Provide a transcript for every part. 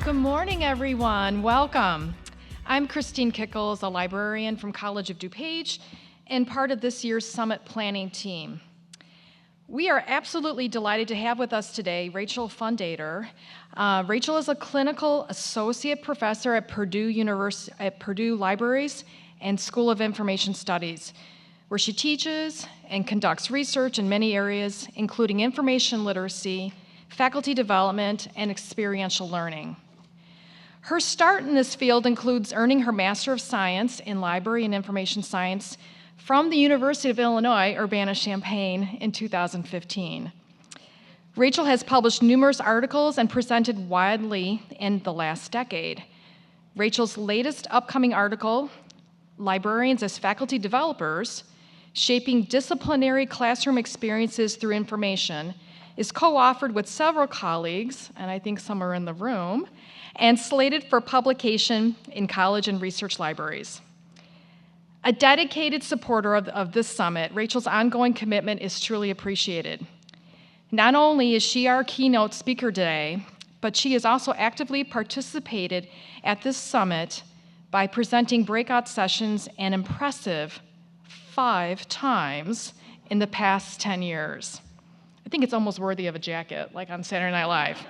Good morning, everyone. Welcome. I'm Christine Kickles, a librarian from College of DuPage and part of this year's Summit Planning team. We are absolutely delighted to have with us today Rachel Fundator. Rachel is a clinical associate professor at Purdue Libraries and School of Information Studies, where she teaches and conducts research in many areas, including information literacy, faculty development, and experiential learning. Her start in this field includes earning her Master of Science in Library and Information Science from the University of Illinois, Urbana-Champaign in 2015. Rachel has published numerous articles and presented widely in the last decade. Rachel's latest upcoming article, Librarians as Faculty Developers, Shaping Disciplinary Classroom Experiences Through Information, is co-authored with several colleagues, and I think some are in the room, and slated for publication in college and research libraries. A dedicated supporter of this summit, Rachel's ongoing commitment is truly appreciated. Not only is she our keynote speaker today, but she has also actively participated at this summit by presenting breakout sessions an impressive 5 times in the past 10 years. I think it's almost worthy of a jacket, like on Saturday Night Live.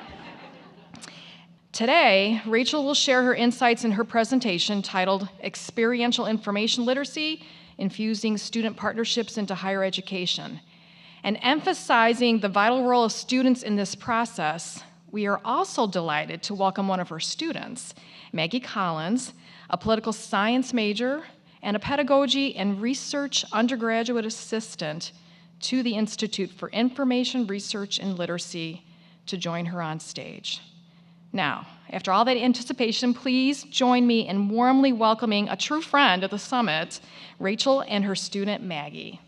Today, Rachel will share her insights in her presentation titled Experiential Information Literacy, Infusing Student Partnerships into Higher Education. And emphasizing the vital role of students in this process, we are also delighted to welcome one of her students, Maggie Collins, a political science major and a pedagogy and research undergraduate assistant to the Institute for Information Research and Literacy, to join her on stage. Now, after all that anticipation, please join me in warmly welcoming a true friend of the summit, Rachel and her student, Maggie.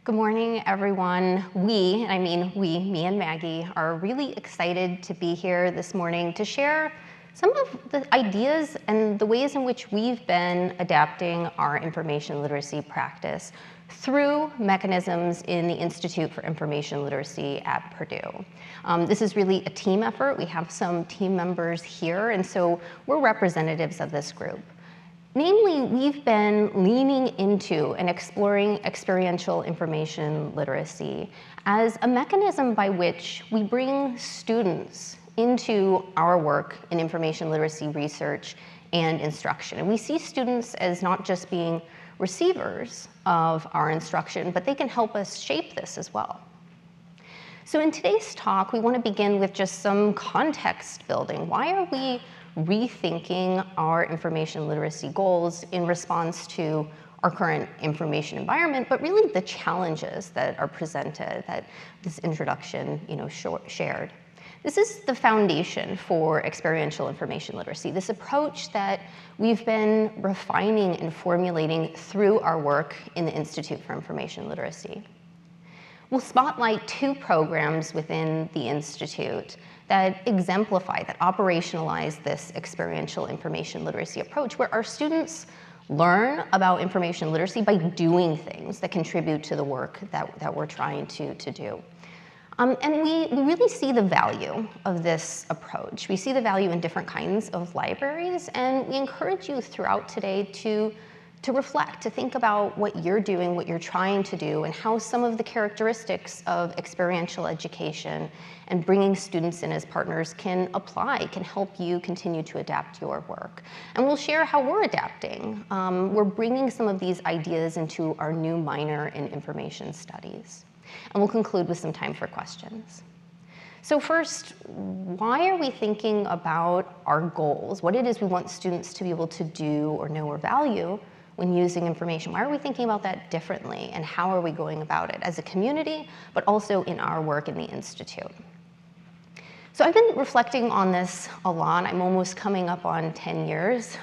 Good morning, everyone. Me and Maggie, are really excited to be here this morning to share some of the ideas and the ways in which we've been adapting our information literacy practice through mechanisms in the Institute for Information Literacy at Purdue. This is really a team effort. We have some team members here, and so we're representatives of this group. Namely, we've been leaning into and exploring experiential information literacy as a mechanism by which we bring students into our work in information literacy research and instruction. And we see students as not just being receivers of our instruction, but they can help us shape this as well. So in today's talk, we want to begin with just some context building. Why are we rethinking our information literacy goals in response to our current information environment, but really the challenges that are presented that this introduction shared? This is the foundation for experiential information literacy, this approach that we've been refining and formulating through our work in the Institute for Information Literacy. We'll spotlight 2 programs within the Institute that exemplify, that operationalize this experiential information literacy approach, where our students learn about information literacy by doing things that contribute to the work that we're trying to do. And we really see the value of this approach. We see the value in different kinds of libraries, and we encourage you throughout today to reflect, to think about what you're doing, what you're trying to do, and how some of the characteristics of experiential education and bringing students in as partners can help you continue to adapt your work. And we'll share how we're adapting. We're bringing some of these ideas into our new minor in information studies. And we'll conclude with some time for questions. So first, why are we thinking about our goals? What it is we want students to be able to do or know or value when using information? Why are we thinking about that differently, and how are we going about it as a community, but also in our work in the Institute? So I've been reflecting on this a lot. I'm almost coming up on 10 years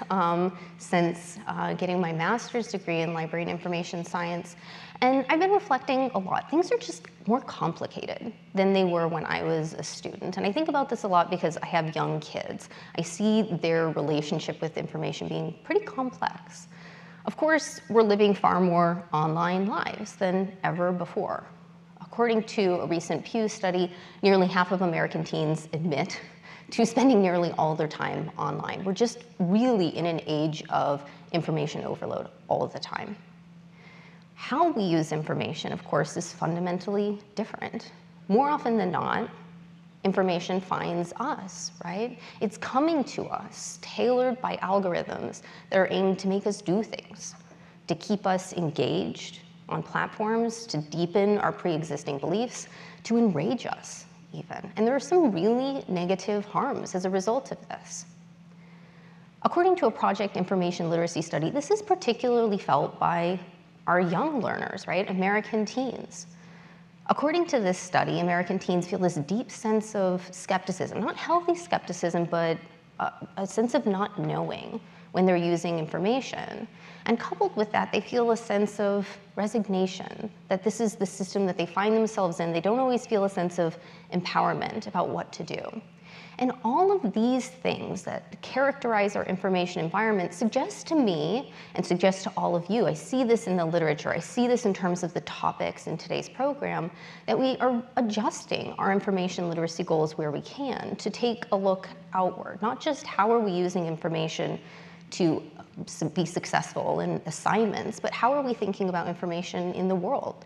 since getting my master's degree in library and information science. And I've been reflecting a lot. Things are just more complicated than they were when I was a student. And I think about this a lot because I have young kids. I see their relationship with information being pretty complex. Of course, we're living far more online lives than ever before. According to a recent Pew study, nearly half of American teens admit to spending nearly all their time online. We're just really in an age of information overload all of the time. How we use information, of course, is fundamentally different. More often than not, information finds us, right? It's coming to us, tailored by algorithms that are aimed to make us do things, to keep us engaged on platforms, to deepen our pre-existing beliefs, to enrage us even. And there are some really negative harms as a result of this. According to a Project Information Literacy study, this is particularly felt by our young learners, right? American teens. According to this study, American teens feel this deep sense of skepticism, not healthy skepticism, but a sense of not knowing when they're using information. And coupled with that, they feel a sense of resignation, that this is the system that they find themselves in. They don't always feel a sense of empowerment about what to do. And all of these things that characterize our information environment suggest to me, and suggest to all of you, I see this in the literature, I see this in terms of the topics in today's program, that we are adjusting our information literacy goals where we can to take a look outward, not just how are we using information to be successful in assignments, but how are we thinking about information in the world?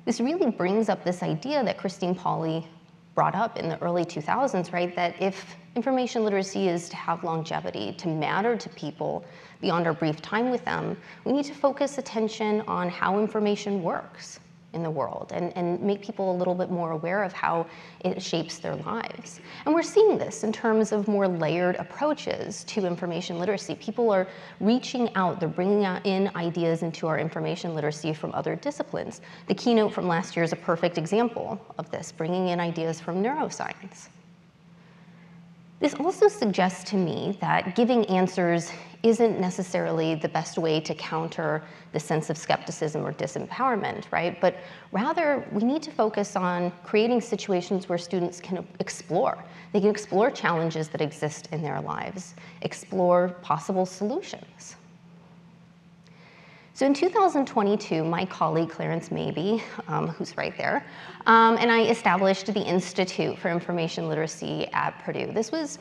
This really brings up this idea that Christine Pauly brought up in the early 2000s, right, that if information literacy is to have longevity, to matter to people beyond our brief time with them, we need to focus attention on how information works in the world and make people a little bit more aware of how it shapes their lives. And we're seeing this in terms of more layered approaches to information literacy. People are reaching out, they're bringing in ideas into our information literacy from other disciplines. The keynote from last year is a perfect example of this, bringing in ideas from neuroscience. This also suggests to me that giving answers isn't necessarily the best way to counter the sense of skepticism or disempowerment, right? But rather, we need to focus on creating situations where students can explore. They can explore challenges that exist in their lives, explore possible solutions. So in 2022, my colleague Clarence Mabey, who's right there, and I established the Institute for Information Literacy at Purdue. This was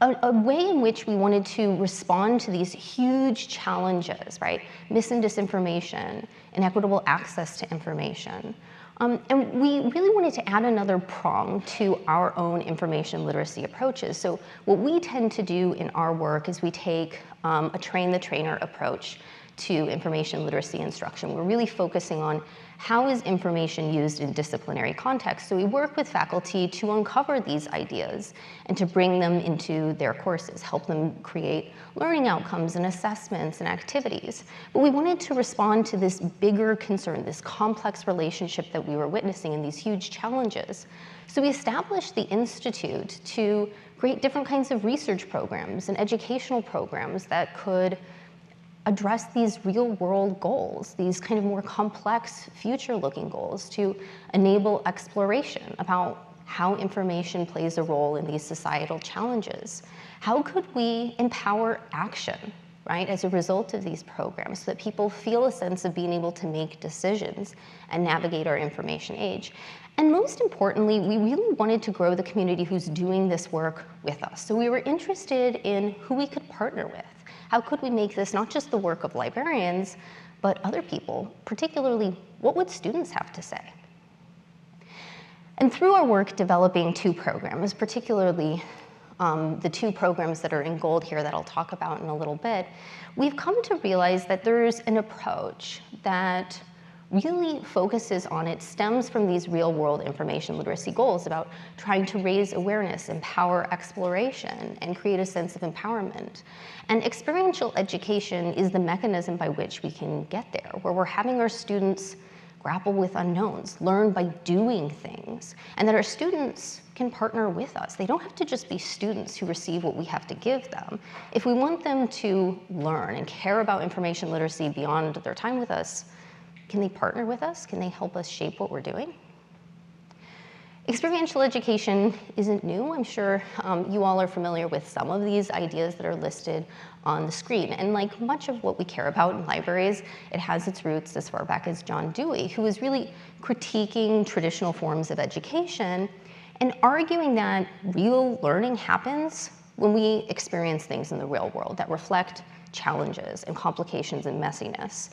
a way in which we wanted to respond to these huge challenges, right? Mis and disinformation, inequitable access to information. And we really wanted to add another prong to our own information literacy approaches. So what we tend to do in our work is we take a train-the-trainer approach to information literacy instruction. We're really focusing on how is information used in disciplinary contexts. So we work with faculty to uncover these ideas and to bring them into their courses, help them create learning outcomes and assessments and activities. But we wanted to respond to this bigger concern, this complex relationship that we were witnessing and these huge challenges. So we established the Institute to create different kinds of research programs and educational programs that could address these real-world goals, these kind of more complex future-looking goals to enable exploration about how information plays a role in these societal challenges. How could we empower action, right, as a result of these programs so that people feel a sense of being able to make decisions and navigate our information age? And most importantly, we really wanted to grow the community who's doing this work with us. So we were interested in who we could partner with. How could we make this not just the work of librarians, but other people? Particularly, what would students have to say? And through our work developing two programs, particularly the two programs that are in gold here that I'll talk about in a little bit, we've come to realize that there's an approach that really focuses on, it stems from these real-world information literacy goals about trying to raise awareness, empower exploration, and create a sense of empowerment. And experiential education is the mechanism by which we can get there, where we're having our students grapple with unknowns, learn by doing things, and that our students can partner with us. They don't have to just be students who receive what we have to give them. If we want them to learn and care about information literacy beyond their time with us, can they partner with us? Can they help us shape what we're doing? Experiential education isn't new. I'm sure you all are familiar with some of these ideas that are listed on the screen. And like much of what we care about in libraries, it has its roots as far back as John Dewey, who was really critiquing traditional forms of education and arguing that real learning happens when we experience things in the real world that reflect challenges and complications and messiness,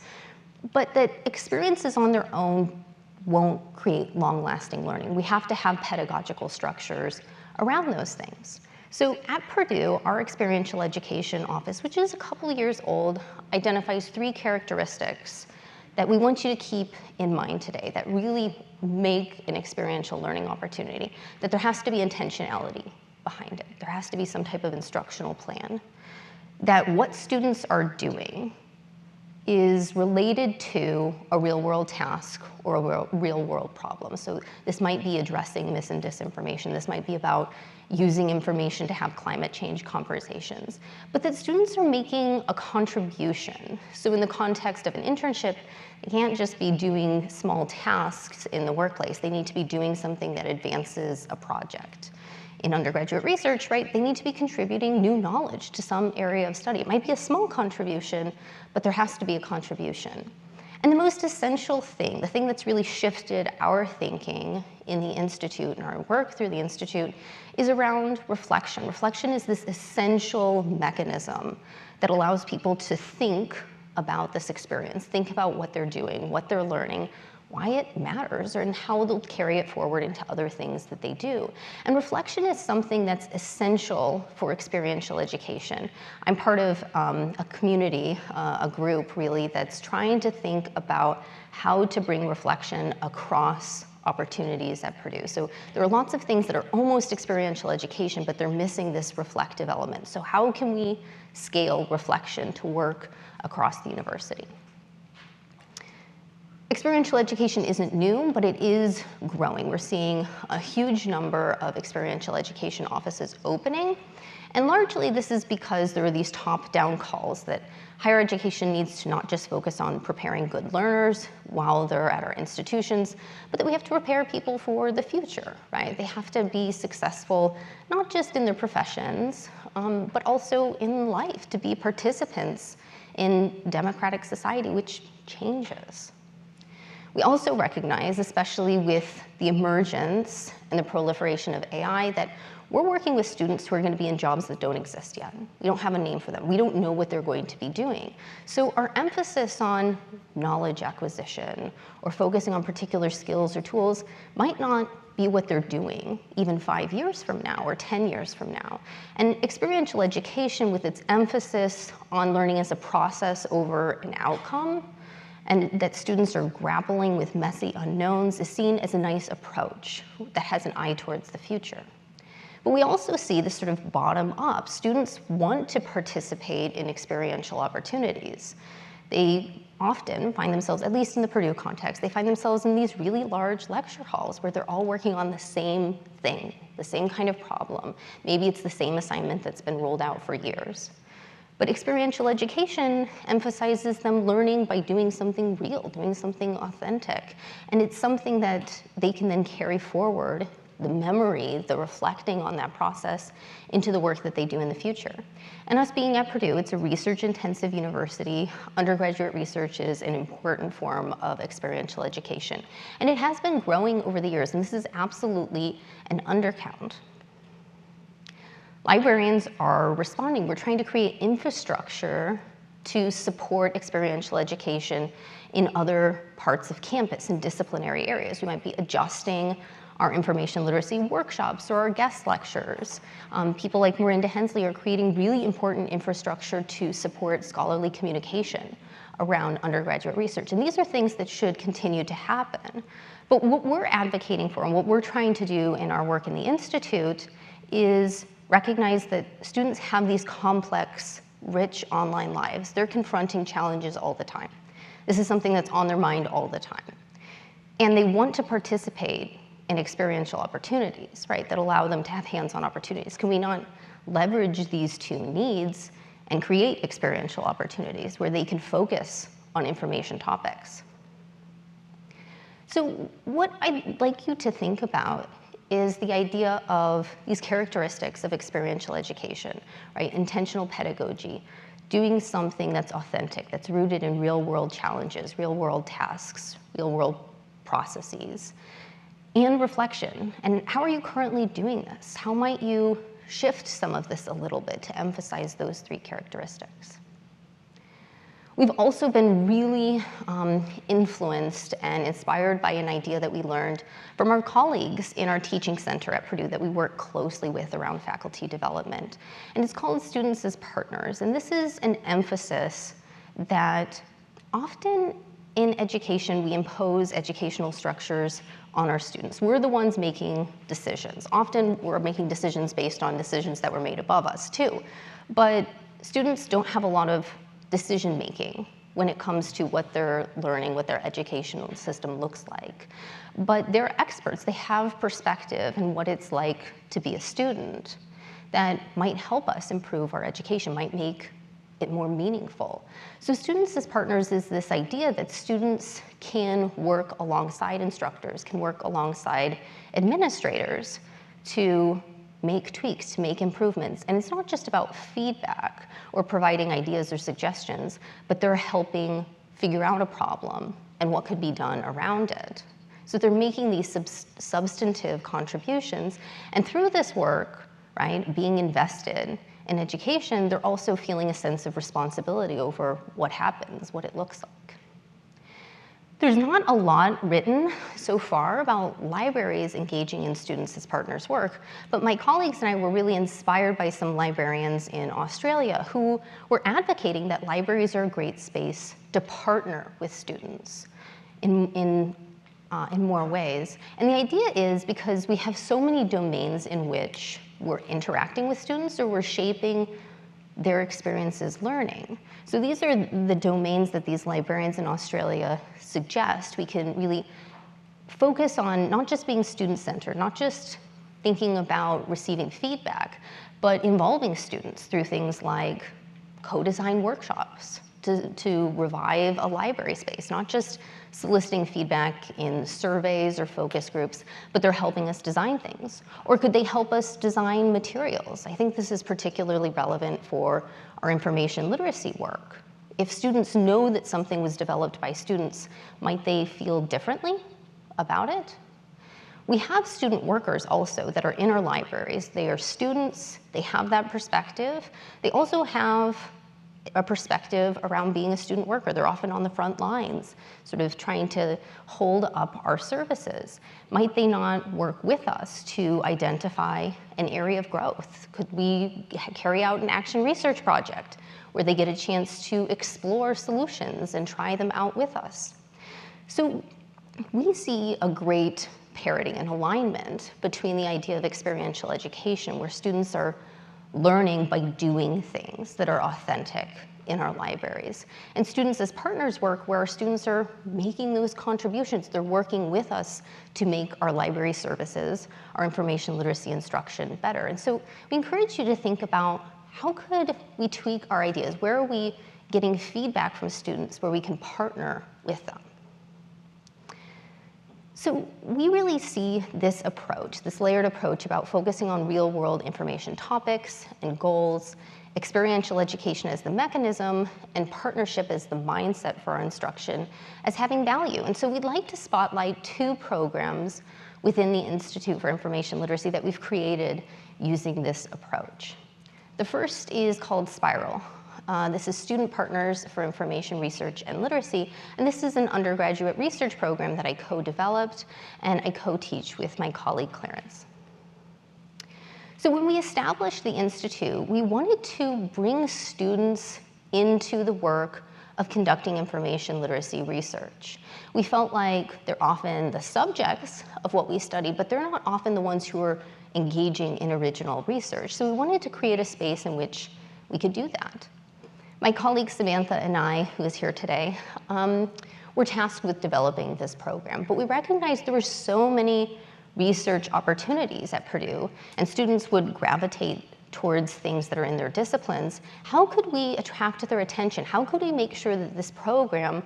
but that experiences on their own won't create long-lasting learning. We have to have pedagogical structures around those things. So at Purdue, our experiential education office, which is a couple years old, identifies 3 characteristics that we want you to keep in mind today that really make an experiential learning opportunity. That there has to be intentionality behind it. There has to be some type of instructional plan. That what students are doing is related to a real-world task or a real-world problem. So this might be addressing mis and disinformation. This might be about using information to have climate change conversations. But that students are making a contribution. So in the context of an internship, they can't just be doing small tasks in the workplace. They need to be doing something that advances a project. In undergraduate research, right, they need to be contributing new knowledge to some area of study. It might be a small contribution, but there has to be a contribution. And the most essential thing, the thing that's really shifted our thinking in the Institute and our work through the Institute is around reflection. Reflection is this essential mechanism that allows people to think about this experience, think about what they're doing, what they're learning, why it matters, and how they'll carry it forward into other things that they do. And reflection is something that's essential for experiential education. I'm part of a community, a group really, that's trying to think about how to bring reflection across opportunities at Purdue. So there are lots of things that are almost experiential education, but they're missing this reflective element. So how can we scale reflection to work across the university? Experiential education isn't new, but it is growing. We're seeing a huge number of experiential education offices opening, and largely this is because there are these top-down calls that higher education needs to not just focus on preparing good learners while they're at our institutions, but that we have to prepare people for the future, right? They have to be successful, not just in their professions, but also in life, to be participants in democratic society, which changes. We also recognize, especially with the emergence and the proliferation of AI, that we're working with students who are going to be in jobs that don't exist yet. We don't have a name for them. We don't know what they're going to be doing. So our emphasis on knowledge acquisition or focusing on particular skills or tools might not be what they're doing even 5 years from now or 10 years from now. And experiential education, with its emphasis on learning as a process over an outcome, and that students are grappling with messy unknowns, is seen as a nice approach that has an eye towards the future. But we also see this sort of bottom up. Students want to participate in experiential opportunities. They often find themselves, at least in the Purdue context, they find themselves in these really large lecture halls where they're all working on the same thing, the same kind of problem. Maybe it's the same assignment that's been rolled out for years. But experiential education emphasizes them learning by doing something real, doing something authentic. And it's something that they can then carry forward, the memory, the reflecting on that process, into the work that they do in the future. And us being at Purdue, it's a research-intensive university. Undergraduate research is an important form of experiential education. And it has been growing over the years, and this is absolutely an undercount. Librarians are responding. We're trying to create infrastructure to support experiential education in other parts of campus in disciplinary areas. We might be adjusting our information literacy workshops or our guest lectures. People like Miranda Hensley are creating really important infrastructure to support scholarly communication around undergraduate research. And these are things that should continue to happen. But what we're advocating for and what we're trying to do in our work in the Institute is recognize that students have these complex, rich online lives. They're confronting challenges all the time. This is something that's on their mind all the time. And they want to participate in experiential opportunities, right, that allow them to have hands-on opportunities. Can we not leverage these two needs and create experiential opportunities where they can focus on information topics? So what I'd like you to think about is the idea of these characteristics of experiential education, right? Intentional pedagogy, doing something that's authentic, that's rooted in real-world challenges, real-world tasks, real-world processes, and reflection. And how are you currently doing this? How might you shift some of this a little bit to emphasize those three characteristics? We've also been really influenced and inspired by an idea that we learned from our colleagues in our teaching center at Purdue that we work closely with around faculty development. And it's called Students as Partners. And this is an emphasis that often in education, we impose educational structures on our students. We're the ones making decisions. Often we're making decisions based on decisions that were made above us too. But students don't have a lot of decision-making when it comes to what they're learning, what their educational system looks like. But they're experts. They have perspective in what it's like to be a student that might help us improve our education, might make it more meaningful. So Students as Partners is this idea that students can work alongside instructors, can work alongside administrators to make tweaks, to make improvements. And it's not just about feedback or providing ideas or suggestions, but they're helping figure out a problem and what could be done around it. So they're making these substantive contributions. And through this work, right, being invested in education, they're also feeling a sense of responsibility over what happens, what it looks like. There's not a lot written so far about libraries engaging in Students as Partners work, but my colleagues and I were really inspired by some librarians in Australia who were advocating that libraries are a great space to partner with students in more ways. And the idea is because we have so many domains in which we're interacting with students or we're shaping their experiences learning. So these are the domains that these librarians in Australia suggest we can really focus on, not just being student-centered, not just thinking about receiving feedback, but involving students through things like co-design workshops to revive a library space, not just soliciting feedback in surveys or focus groups, but they're helping us design things. Or could they help us design materials? I think this is particularly relevant for our information literacy work. If students know that something was developed by students, might they feel differently about it? We have student workers also that are in our libraries. They are students, they have that perspective. They also have a perspective around being a student worker. They're often on the front lines, sort of trying to hold up our services. Might they not work with us to identify an area of growth? Could we carry out an action research project where they get a chance to explore solutions and try them out with us? So we see a great parity and alignment between the idea of experiential education, where students are learning by doing things that are authentic in our libraries, and Students as Partners work, where our students are making those contributions. They're working with us to make our library services, our information literacy instruction better. And so we encourage you to think about how could we tweak our ideas? Where are we getting feedback from students where we can partner with them? So we really see this approach, this layered approach about focusing on real-world information topics and goals, experiential education as the mechanism, and partnership as the mindset for our instruction as having value. And so we'd like to spotlight two programs within the Institute for Information Literacy that we've created using this approach. The first is called Spiral. This is Student Partners for Information Research and Literacy, and this is an undergraduate research program that I co-developed and I co-teach with my colleague Clarence. So when we established the Institute, we wanted to bring students into the work of conducting information literacy research. We felt like they're often the subjects of what we study, but they're not often the ones who are engaging in original research. So we wanted to create a space in which we could do that. My colleague Samantha and I, who is here today, were tasked with developing this program, but we recognized there were so many research opportunities at Purdue, and students would gravitate towards things that are in their disciplines. How could we attract their attention? How could we make sure that this program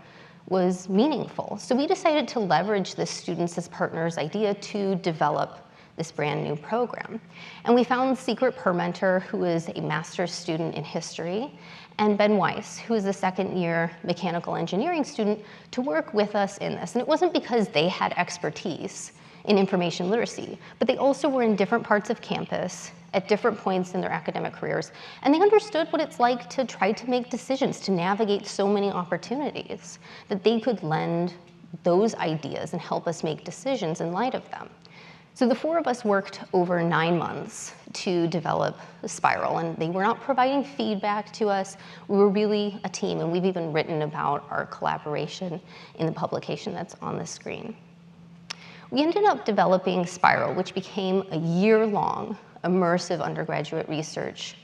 was meaningful? So we decided to leverage this Students as Partners idea to develop this brand new program. And we found Secret Permentor, who is a master's student in history, and Ben Weiss, who is a second-year mechanical engineering student, to work with us in this. And it wasn't because they had expertise in information literacy, but they also were in different parts of campus at different points in their academic careers, and they understood what it's like to try to make decisions, to navigate so many opportunities, that they could lend those ideas and help us make decisions in light of them. So the four of us worked over 9 months to develop a Spiral, and they were not providing feedback to us. We were really a team, and we've even written about our collaboration in the publication that's on the screen. We ended up developing Spiral, which became a year-long immersive undergraduate research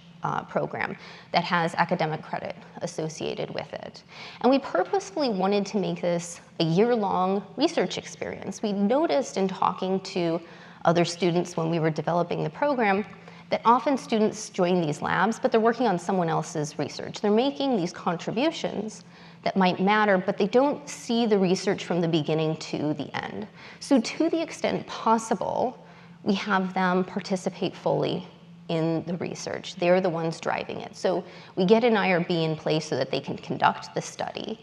program that has academic credit associated with it. And we purposefully wanted to make this a year-long research experience. We noticed in talking to other students when we were developing the program that often students join these labs, but they're working on someone else's research. They're making these contributions that might matter, but they don't see the research from the beginning to the end. So to the extent possible, we have them participate fully in the research. They're the ones driving it. So we get an IRB in place so that they can conduct the study.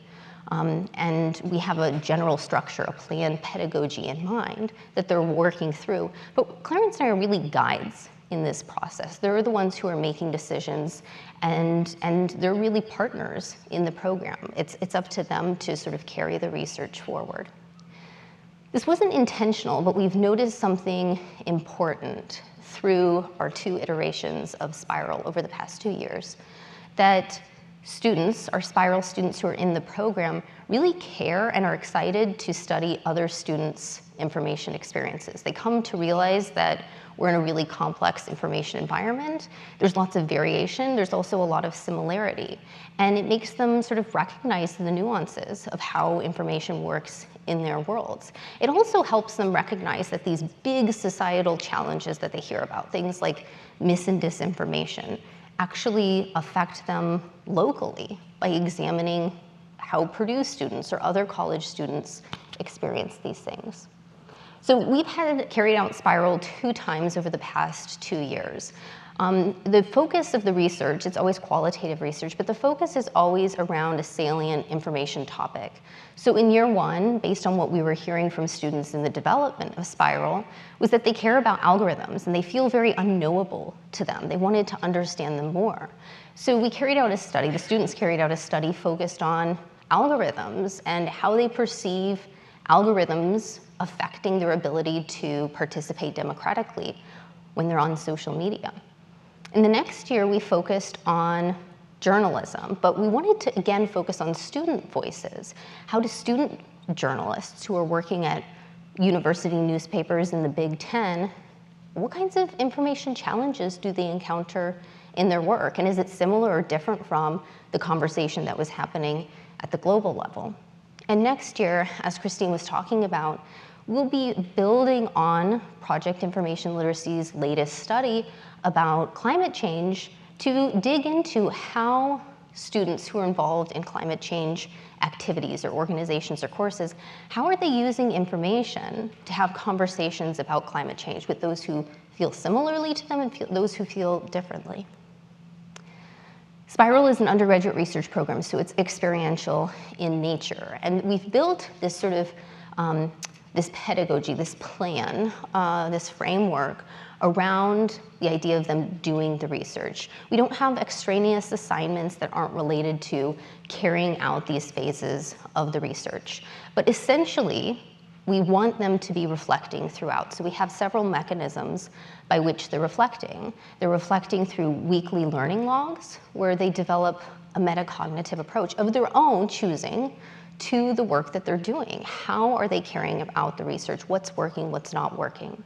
And we have a general structure, a planned pedagogy in mind that they're working through. But Clarence and I are really guides in this process. They're the ones who are making decisions, and they're really partners in the program. It's up to them to sort of carry the research forward. This wasn't intentional, but we've noticed something important through our 2 iterations of Spiral over the past 2 years, that students, our Spiral students who are in the program, really care and are excited to study other students' information experiences. They come to realize that we're in a really complex information environment. There's lots of variation. There's also a lot of similarity. And it makes them sort of recognize the nuances of how information works in their worlds. It also helps them recognize that these big societal challenges that they hear about, things like mis and disinformation, actually affect them locally by examining how Purdue students or other college students experience these things. So we've carried out Spiral 2 times over the past 2 years. The focus of the research, it's always qualitative research, but the focus is always around a salient information topic. So in year 1, based on what we were hearing from students in the development of Spiral, was that they care about algorithms and they feel very unknowable to them. They wanted to understand them more. So we carried out a study, the students carried out a study focused on algorithms and how they perceive algorithms affecting their ability to participate democratically when they're on social media. In the next year, we focused on journalism, but we wanted to, again, focus on student voices. How do student journalists who are working at university newspapers in the Big Ten, what kinds of information challenges do they encounter in their work? And is it similar or different from the conversation that was happening at the global level? And next year, as Christine was talking about, we'll be building on Project Information Literacy's latest study about climate change to dig into how students who are involved in climate change activities or organizations or courses, how are they using information to have conversations about climate change with those who feel similarly to them and those who feel differently. Spiral is an undergraduate research program, so it's experiential in nature. And we've built this sort of this pedagogy, this plan, this framework around the idea of them doing the research. We don't have extraneous assignments that aren't related to carrying out these phases of the research. But essentially, we want them to be reflecting throughout. So we have several mechanisms by which they're reflecting. They're reflecting through weekly learning logs, where they develop a metacognitive approach of their own choosing to the work that they're doing. How are they carrying out the research? What's working, what's not working?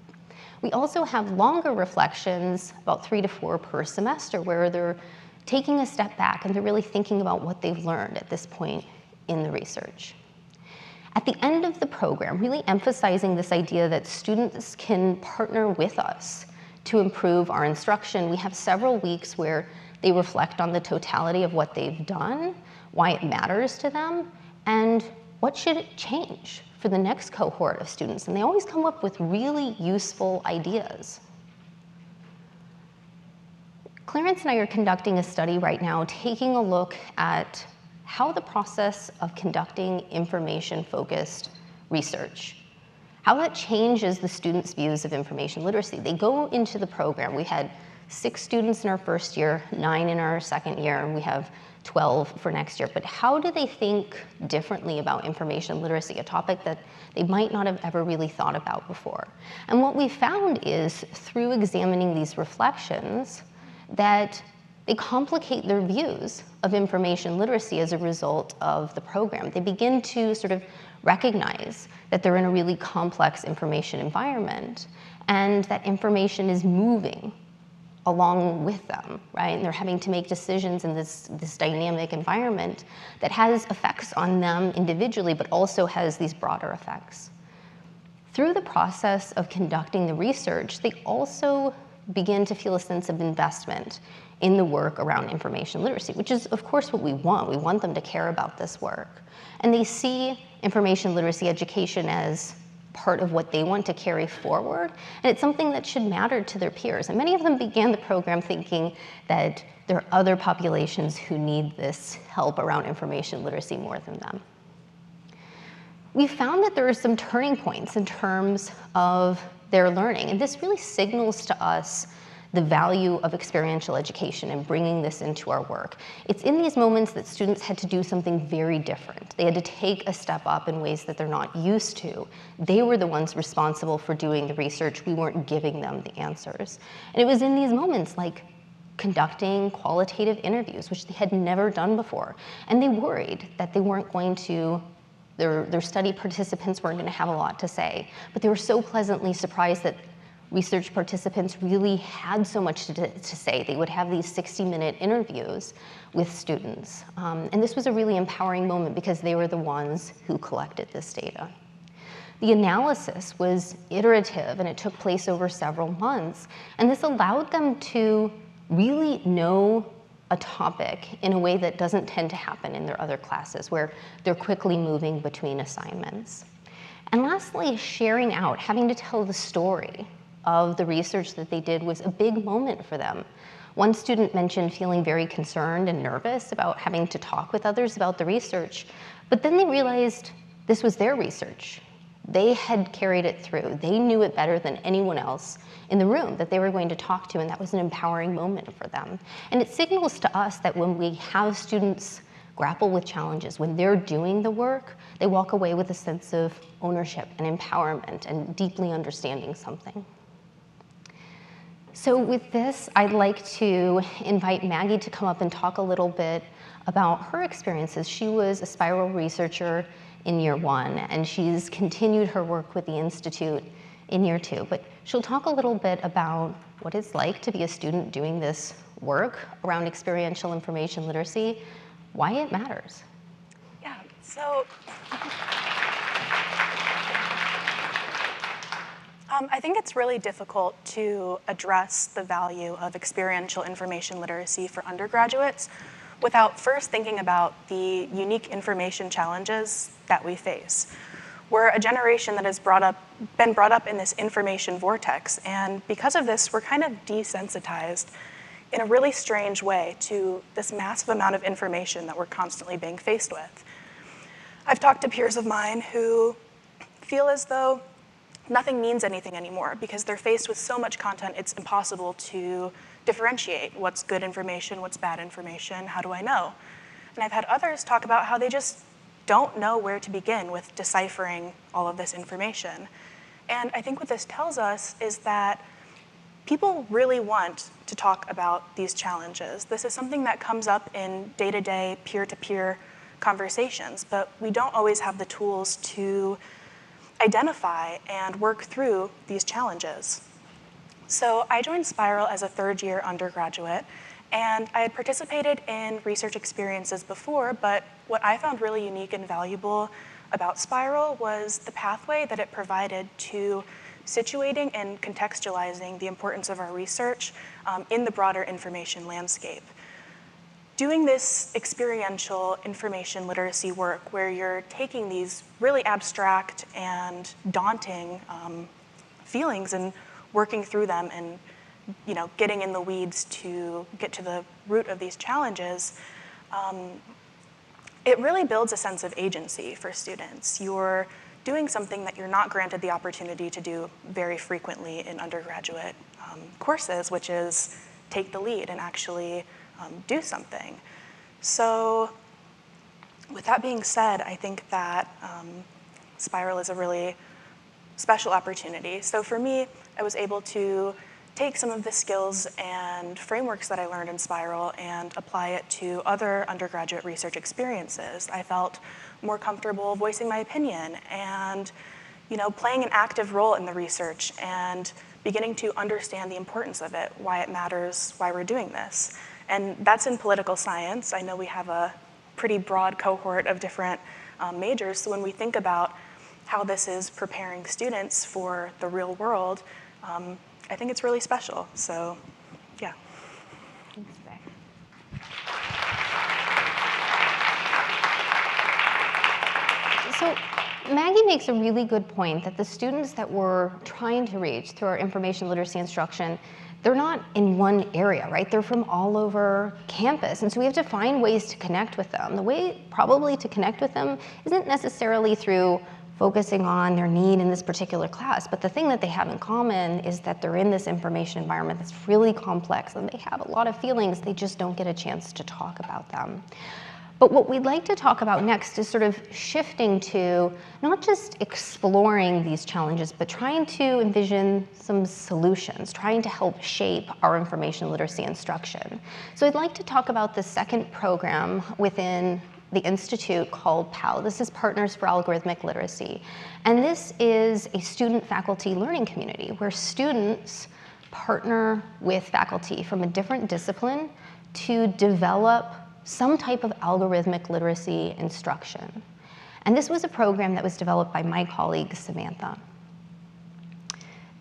We also have longer reflections, about 3 to 4 per semester, where they're taking a step back and they're really thinking about what they've learned at this point in the research. At the end of the program, really emphasizing this idea that students can partner with us to improve our instruction, we have several weeks where they reflect on the totality of what they've done, why it matters to them, and what should it change for the next cohort of students, and they always come up with really useful ideas. Clarence and I are conducting a study right now taking a look at how the process of conducting information-focused research, how that changes the students' views of information literacy. They go into the program. We had 6 students in our first year, 9 in our second year, and we have 12 for next year. But how do they think differently about information literacy, a topic that they might not have ever really thought about before? And what we found is, through examining these reflections, that they complicate their views of information literacy as a result of the program. They begin to sort of recognize that they're in a really complex information environment and that information is moving along with them, right? And they're having to make decisions in this dynamic environment that has effects on them individually, but also has these broader effects. Through the process of conducting the research, they also begin to feel a sense of investment in the work around information literacy, which is, of course, what we want. We want them to care about this work. And they see information literacy education as part of what they want to carry forward, and it's something that should matter to their peers. And many of them began the program thinking that there are other populations who need this help around information literacy more than them. We found that there are some turning points in terms of their learning, and this really signals to us the value of experiential education and bringing this into our work. It's in these moments that students had to do something very different. They had to take a step up in ways that they're not used to. They were the ones responsible for doing the research. We weren't giving them the answers. And it was in these moments like conducting qualitative interviews, which they had never done before. And they worried that they weren't going to their study participants weren't going to have a lot to say, but they were so pleasantly surprised that research participants really had so much to say. They would have these 60-minute interviews with students. And this was a really empowering moment because they were the ones who collected this data. The analysis was iterative and it took place over several months. And this allowed them to really know a topic in a way that doesn't tend to happen in their other classes, where they're quickly moving between assignments. And lastly, sharing out, having to tell the story of the research that they did was a big moment for them. One student mentioned feeling very concerned and nervous about having to talk with others about the research, but then they realized this was their research. They had carried it through. They knew it better than anyone else in the room that they were going to talk to, and that was an empowering moment for them. And it signals to us that when we have students grapple with challenges, when they're doing the work, they walk away with a sense of ownership and empowerment and deeply understanding something. So with this, I'd like to invite Maggie to come up and talk a little bit about her experiences. She was a spiral researcher in year 1, and she's continued her work with the Institute in year 2. But she'll talk a little bit about what it's like to be a student doing this work around experiential information literacy, why it matters. Yeah, so I think it's really difficult to address the value of experiential information literacy for undergraduates without first thinking about the unique information challenges that we face. We're a generation that has been brought up in this information vortex, and because of this, we're kind of desensitized in a really strange way to this massive amount of information that we're constantly being faced with. I've talked to peers of mine who feel as though nothing means anything anymore because they're faced with so much content, it's impossible to differentiate what's good information, what's bad information, how do I know? And I've had others talk about how they just don't know where to begin with deciphering all of this information. And I think what this tells us is that people really want to talk about these challenges. This is something that comes up in day-to-day, peer-to-peer conversations, but we don't always have the tools to identify and work through these challenges. So I joined Spiral as a third-year undergraduate, and I had participated in research experiences before, but what I found really unique and valuable about Spiral was the pathway that it provided to situating and contextualizing the importance of our research in the broader information landscape. doing this experiential information literacy work where you're taking these really abstract and daunting feelings and working through them and getting in the weeds to get to the root of these challenges, it really builds a sense of agency for students. You're doing something that you're not granted the opportunity to do very frequently in undergraduate courses, which is take the lead and actually do something. So with that being said, I think that Spiral is a really special opportunity. So for me, I was able to take some of the skills and frameworks that I learned in Spiral and apply it to other undergraduate research experiences. I felt more comfortable voicing my opinion and playing an active role in the research and beginning to understand the importance of it, why it matters, why we're doing this. And that's in political science. I know we have a pretty broad cohort of different majors, so when we think about how this is preparing students for the real world, I think it's really special, so yeah. Thanks, Beck. So Maggie makes a really good point that the students that we're trying to reach through our information literacy instruction, they're not in one area, right? They're from all over campus, and so we have to find ways to connect with them. The way probably to connect with them isn't necessarily through focusing on their need in this particular class, but the thing that they have in common is that they're in this information environment that's really complex, and they have a lot of feelings, they just don't get a chance to talk about them. But what we'd like to talk about next is sort of shifting to not just exploring these challenges, but trying to envision some solutions, trying to help shape our information literacy instruction. So I'd like to talk about the second program within the Institute called PAL. This is Partners for Algorithmic Literacy. And this is a student-faculty learning community where students partner with faculty from a different discipline to develop some type of algorithmic literacy instruction. And this was a program that was developed by my colleague, Samantha.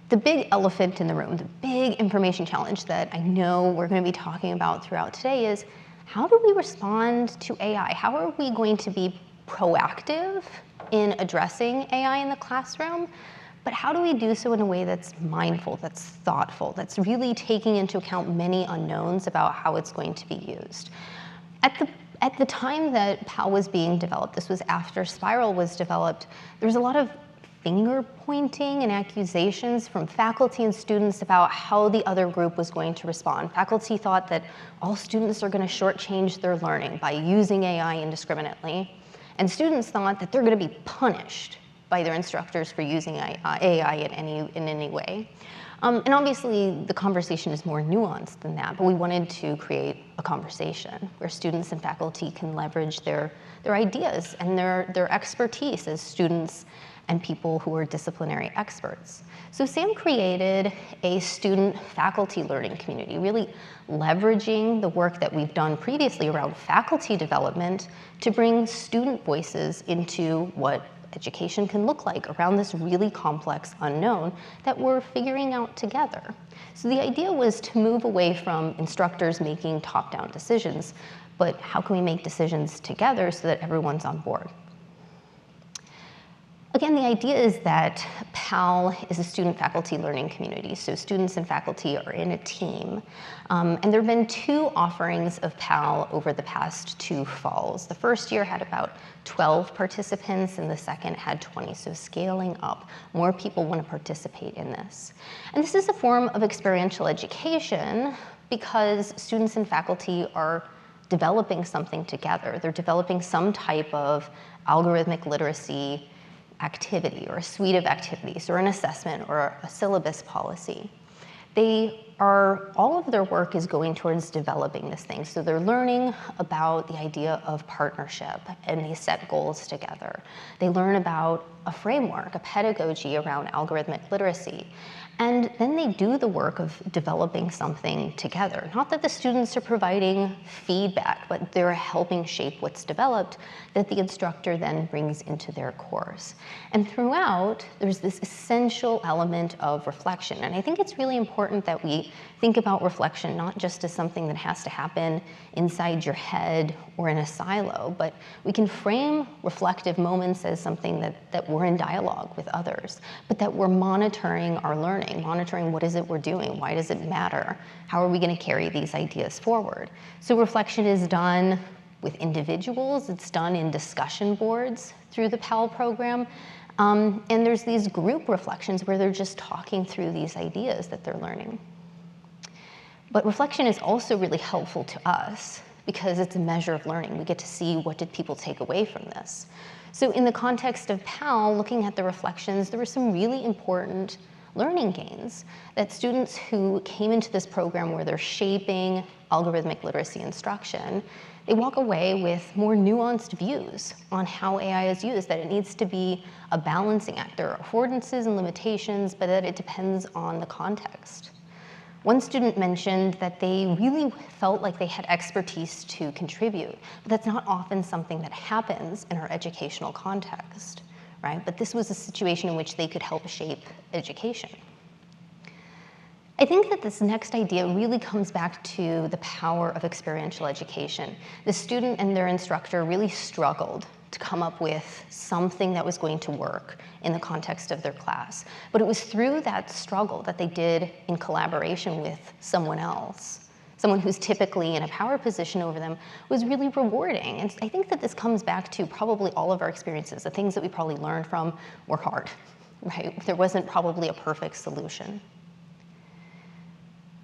The big elephant in the room, the big information challenge that I know we're going to be talking about throughout today is, how do we respond to AI? How are we going to be proactive in addressing AI in the classroom? But how do we do so in a way that's mindful, that's thoughtful, that's really taking into account many unknowns about how it's going to be used? At the time that PAL was being developed, this was after Spiral was developed, there was a lot of finger pointing and accusations from faculty and students about how the other group was going to respond. Faculty thought that all students are going to shortchange their learning by using AI indiscriminately, and students thought that they're going to be punished by their instructors for using AI in any way. And obviously, the conversation is more nuanced than that, but we wanted to create a conversation where students and faculty can leverage their ideas and their expertise as students and people who are disciplinary experts. So Sam created a student-faculty learning community, really leveraging the work that we've done previously around faculty development to bring student voices into what education can look like around this really complex unknown that we're figuring out together. So the idea was to move away from instructors making top-down decisions, but how can we make decisions together so that everyone's on board? Again, the idea is that PAL is a student-faculty learning community, so students and faculty are in a team. And there have been 2 offerings of PAL over the past 2 falls. The first year had about 12 participants, and the second had 20, so scaling up. More people want to participate in this. And this is a form of experiential education because students and faculty are developing something together. They're developing some type of algorithmic literacy activity or a suite of activities or an assessment or a syllabus policy. All of their work is going towards developing this thing. So they're learning about the idea of partnership and they set goals together. They learn about a framework, a pedagogy around algorithmic literacy. And then they do the work of developing something together. Not that the students are providing feedback, but they're helping shape what's developed that the instructor then brings into their course. And throughout, there's this essential element of reflection. And I think it's really important that we think about reflection not just as something that has to happen inside your head or in a silo, but we can frame reflective moments as something that we're in dialogue with others, but that we're monitoring our learning, monitoring what is it we're doing, why does it matter, how are we going to carry these ideas forward. So reflection is done with individuals, it's done in discussion boards through the PAL program, and there's these group reflections where they're just talking through these ideas that they're learning. But reflection is also really helpful to us because it's a measure of learning. We get to see what did people take away from this. So in the context of PAL, looking at the reflections, there were some really important learning gains that students who came into this program where they're shaping algorithmic literacy instruction, they walk away with more nuanced views on how AI is used, that it needs to be a balancing act. There are affordances and limitations, but that it depends on the context. One student mentioned that they really felt like they had expertise to contribute, but that's not often something that happens in our educational context, right? But this was a situation in which they could help shape education. I think that this next idea really comes back to the power of experiential education. The student and their instructor really struggled to come up with something that was going to work in the context of their class. But it was through that struggle that they did in collaboration with someone else, someone who's typically in a power position over them, was really rewarding. And I think that this comes back to probably all of our experiences. The things that we probably learned from were hard, right? There wasn't probably a perfect solution.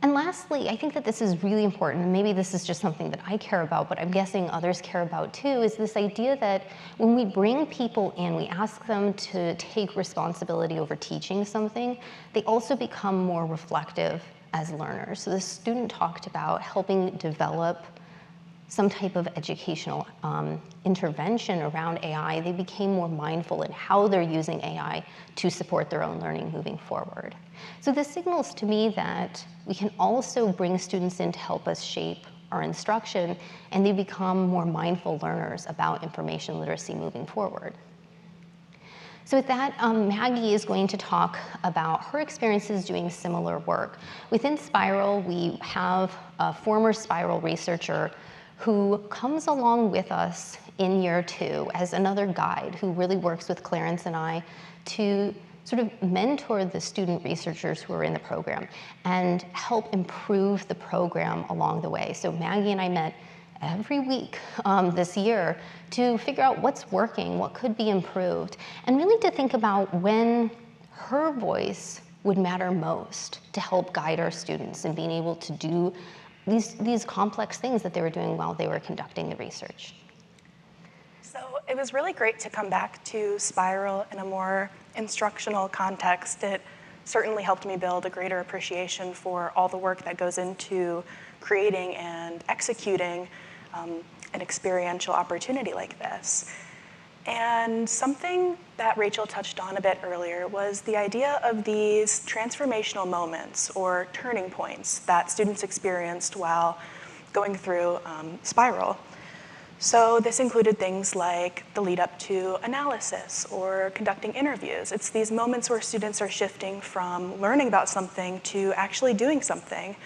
And lastly, I think that this is really important, and maybe this is just something that I care about, but I'm guessing others care about too, is this idea that when we bring people in, we ask them to take responsibility over teaching something, they also become more reflective as learners. So the student talked about helping develop some type of educational intervention around AI. They became more mindful in how they're using AI to support their own learning moving forward. So this signals to me that we can also bring students in to help us shape our instruction, and they become more mindful learners about information literacy moving forward. So with that, Maggie is going to talk about her experiences doing similar work. Within Spiral, we have a former Spiral researcher who comes along with us in year 2 as another guide who really works with Clarence and I to sort of mentor the student researchers who are in the program and help improve the program along the way. So Maggie and I met every week this year to figure out what's working, what could be improved, and really to think about when her voice would matter most to help guide our students in being able to do these complex things that they were doing while they were conducting the research. So it was really great to come back to Spiral in a more instructional context. It certainly helped me build a greater appreciation for all the work that goes into creating and executing an experiential opportunity like this. And something that Rachel touched on a bit earlier was the idea of these transformational moments or turning points that students experienced while going through Spiral. So this included things like the lead up to analysis or conducting interviews. It's these moments where students are shifting from learning about something to actually doing something.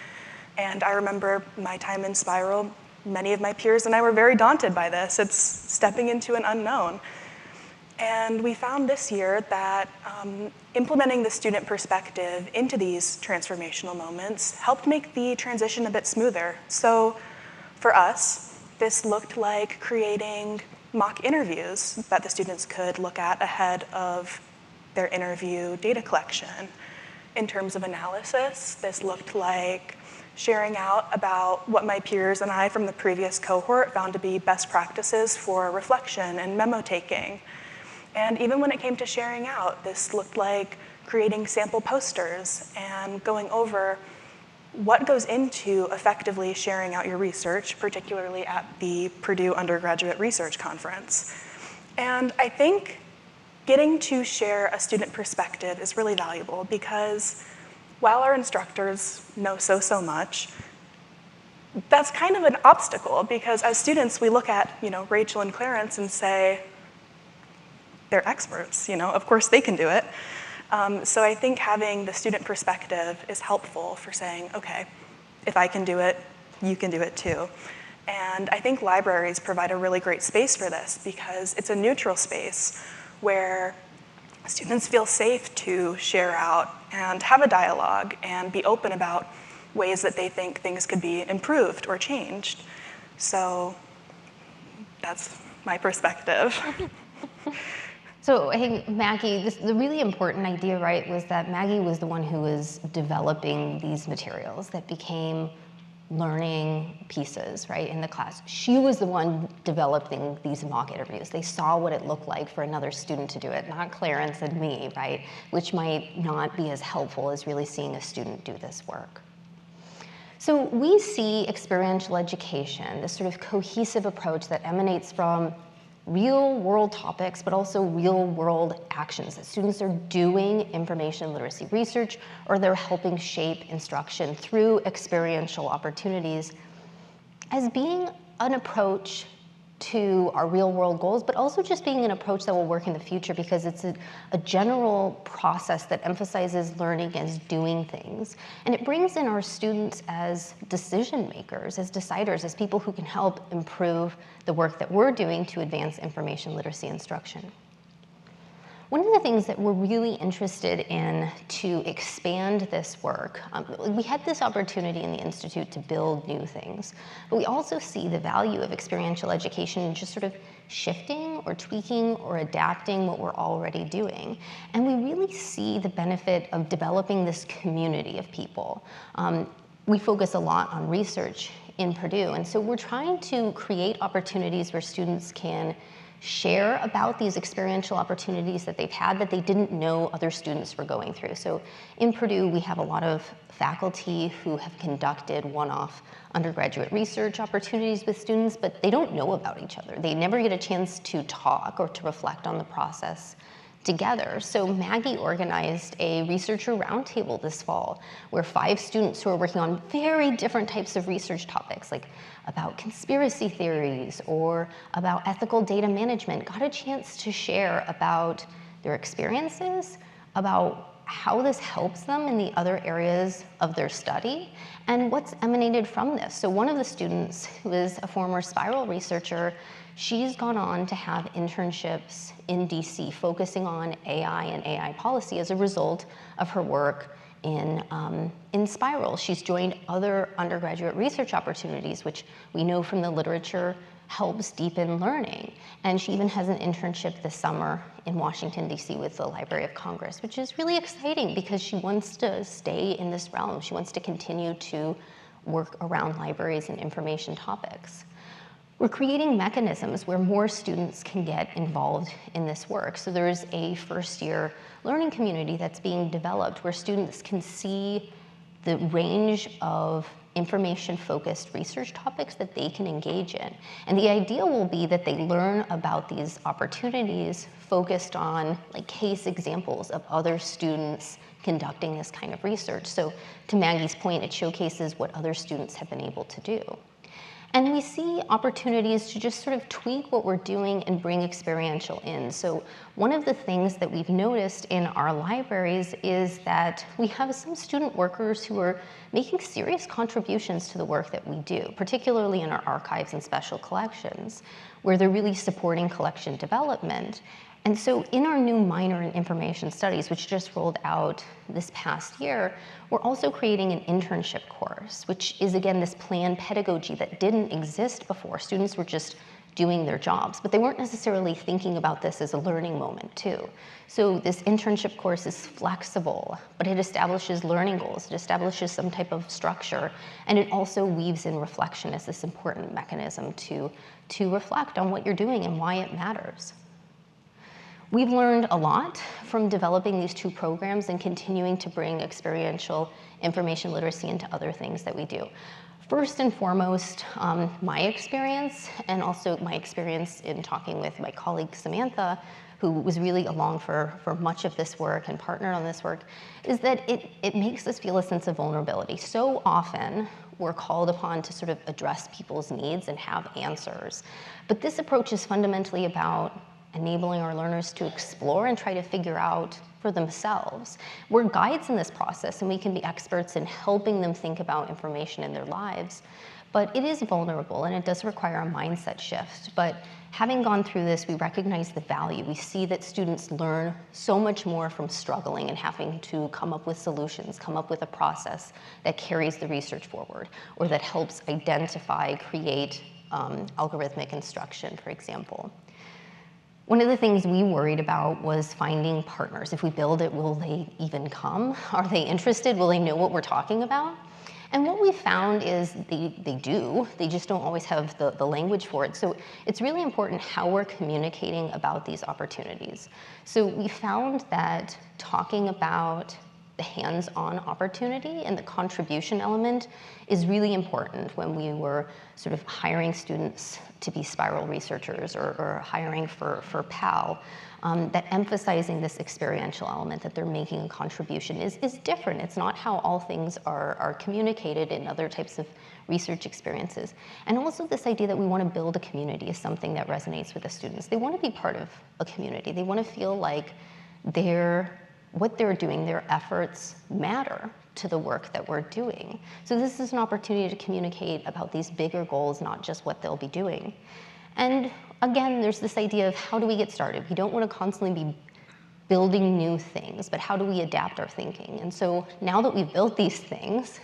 And I remember my time in Spiral, many of my peers and I were very daunted by this. It's stepping into an unknown. And we found this year that implementing the student perspective into these transformational moments helped make the transition a bit smoother. So for us, this looked like creating mock interviews that the students could look at ahead of their interview data collection. In terms of analysis, this looked like sharing out about what my peers and I from the previous cohort found to be best practices for reflection and memo taking. And even when it came to sharing out, this looked like creating sample posters and going over what goes into effectively sharing out your research, particularly at the Purdue Undergraduate Research Conference. And I think getting to share a student perspective is really valuable because while our instructors know so much, that's kind of an obstacle because as students, we look at, Rachel and Clarence and say, they're experts, of course they can do it. So I think having the student perspective is helpful for saying, okay, if I can do it, you can do it too. And I think libraries provide a really great space for this because it's a neutral space where students feel safe to share out and have a dialogue and be open about ways that they think things could be improved or changed. So that's my perspective. So I think Maggie, the really important idea, right, was that Maggie was the one who was developing these materials that became learning pieces, right, in the class. She was the one developing these mock interviews. They saw what it looked like for another student to do it, not Clarence and me, right, which might not be as helpful as really seeing a student do this work. So we see experiential education, this sort of cohesive approach that emanates from real world topics, but also real world actions that students are doing information literacy research or they're helping shape instruction through experiential opportunities as being an approach to our real world goals, but also just being an approach that will work in the future because it's a general process that emphasizes learning as doing things. And it brings in our students as decision makers, as deciders, as people who can help improve the work that we're doing to advance information literacy instruction. One of the things that we're really interested in to expand this work, we had this opportunity in the Institute to build new things, but we also see the value of experiential education in just sort of shifting or tweaking or adapting what we're already doing. And we really see the benefit of developing this community of people. We focus a lot on research in Purdue, and so we're trying to create opportunities where students can share about these experiential opportunities that they've had that they didn't know other students were going through. So in Purdue, we have a lot of faculty who have conducted one-off undergraduate research opportunities with students, but they don't know about each other. They never get a chance to talk or to reflect on the process together. So Maggie organized a researcher roundtable this fall where 5 students who are working on very different types of research topics, like about conspiracy theories or about ethical data management, got a chance to share about their experiences, about how this helps them in the other areas of their study, and what's emanated from this. So one of the students, who is a former Spiral researcher, she's gone on to have internships in DC focusing on AI and AI policy as a result of her work in Spiral. She's joined other undergraduate research opportunities, which we know from the literature helps deepen learning. And she even has an internship this summer in Washington, DC with the Library of Congress, which is really exciting because she wants to stay in this realm. She wants to continue to work around libraries and information topics. We're creating mechanisms where more students can get involved in this work. So there's a first-year learning community that's being developed where students can see the range of information-focused research topics that they can engage in. And the idea will be that they learn about these opportunities focused on like case examples of other students conducting this kind of research. So to Maggie's point, it showcases what other students have been able to do. And we see opportunities to just sort of tweak what we're doing and bring experiential in. So one of the things that we've noticed in our libraries is that we have some student workers who are making serious contributions to the work that we do, particularly in our archives and special collections, where they're really supporting collection development. And so in our new minor in information studies, which just rolled out this past year, we're also creating an internship course, which is, again, this planned pedagogy that didn't exist before. Students were just doing their jobs, but they weren't necessarily thinking about this as a learning moment, too. So this internship course is flexible, but it establishes learning goals. It establishes some type of structure, and it also weaves in reflection as this important mechanism to reflect on what you're doing and why it matters. We've learned a lot from developing these 2 programs and continuing to bring experiential information literacy into other things that we do. First and foremost, my experience, and also my experience in talking with my colleague Samantha, who was really along for much of this work and partnered on this work, is that it makes us feel a sense of vulnerability. So often, we're called upon to sort of address people's needs and have answers. But this approach is fundamentally about enabling our learners to explore and try to figure out for themselves. We're guides in this process, and we can be experts in helping them think about information in their lives. But it is vulnerable, and it does require a mindset shift. But having gone through this, we recognize the value. We see that students learn so much more from struggling and having to come up with solutions, come up with a process that carries the research forward, or that helps identify, create algorithmic instruction, for example. One of the things we worried about was finding partners. If we build it, will they even come? Are they interested? Will they know what we're talking about? And what we found is they do, they just don't always have the language for it. So it's really important how we're communicating about these opportunities. So we found that talking about the hands-on opportunity and the contribution element is really important when we were sort of hiring students to be spiral researchers or hiring for PAL. That emphasizing this experiential element, that they're making a contribution, is different. It's not how all things are communicated in other types of research experiences. And also this idea that we want to build a community is something that resonates with the students. They want to be part of a community. They want to feel like what they're doing, their efforts matter to the work that we're doing. So this is an opportunity to communicate about these bigger goals, not just what they'll be doing. And again, there's this idea of how do we get started? We don't want to constantly be building new things, but how do we adapt our thinking? And so now that we've built these things,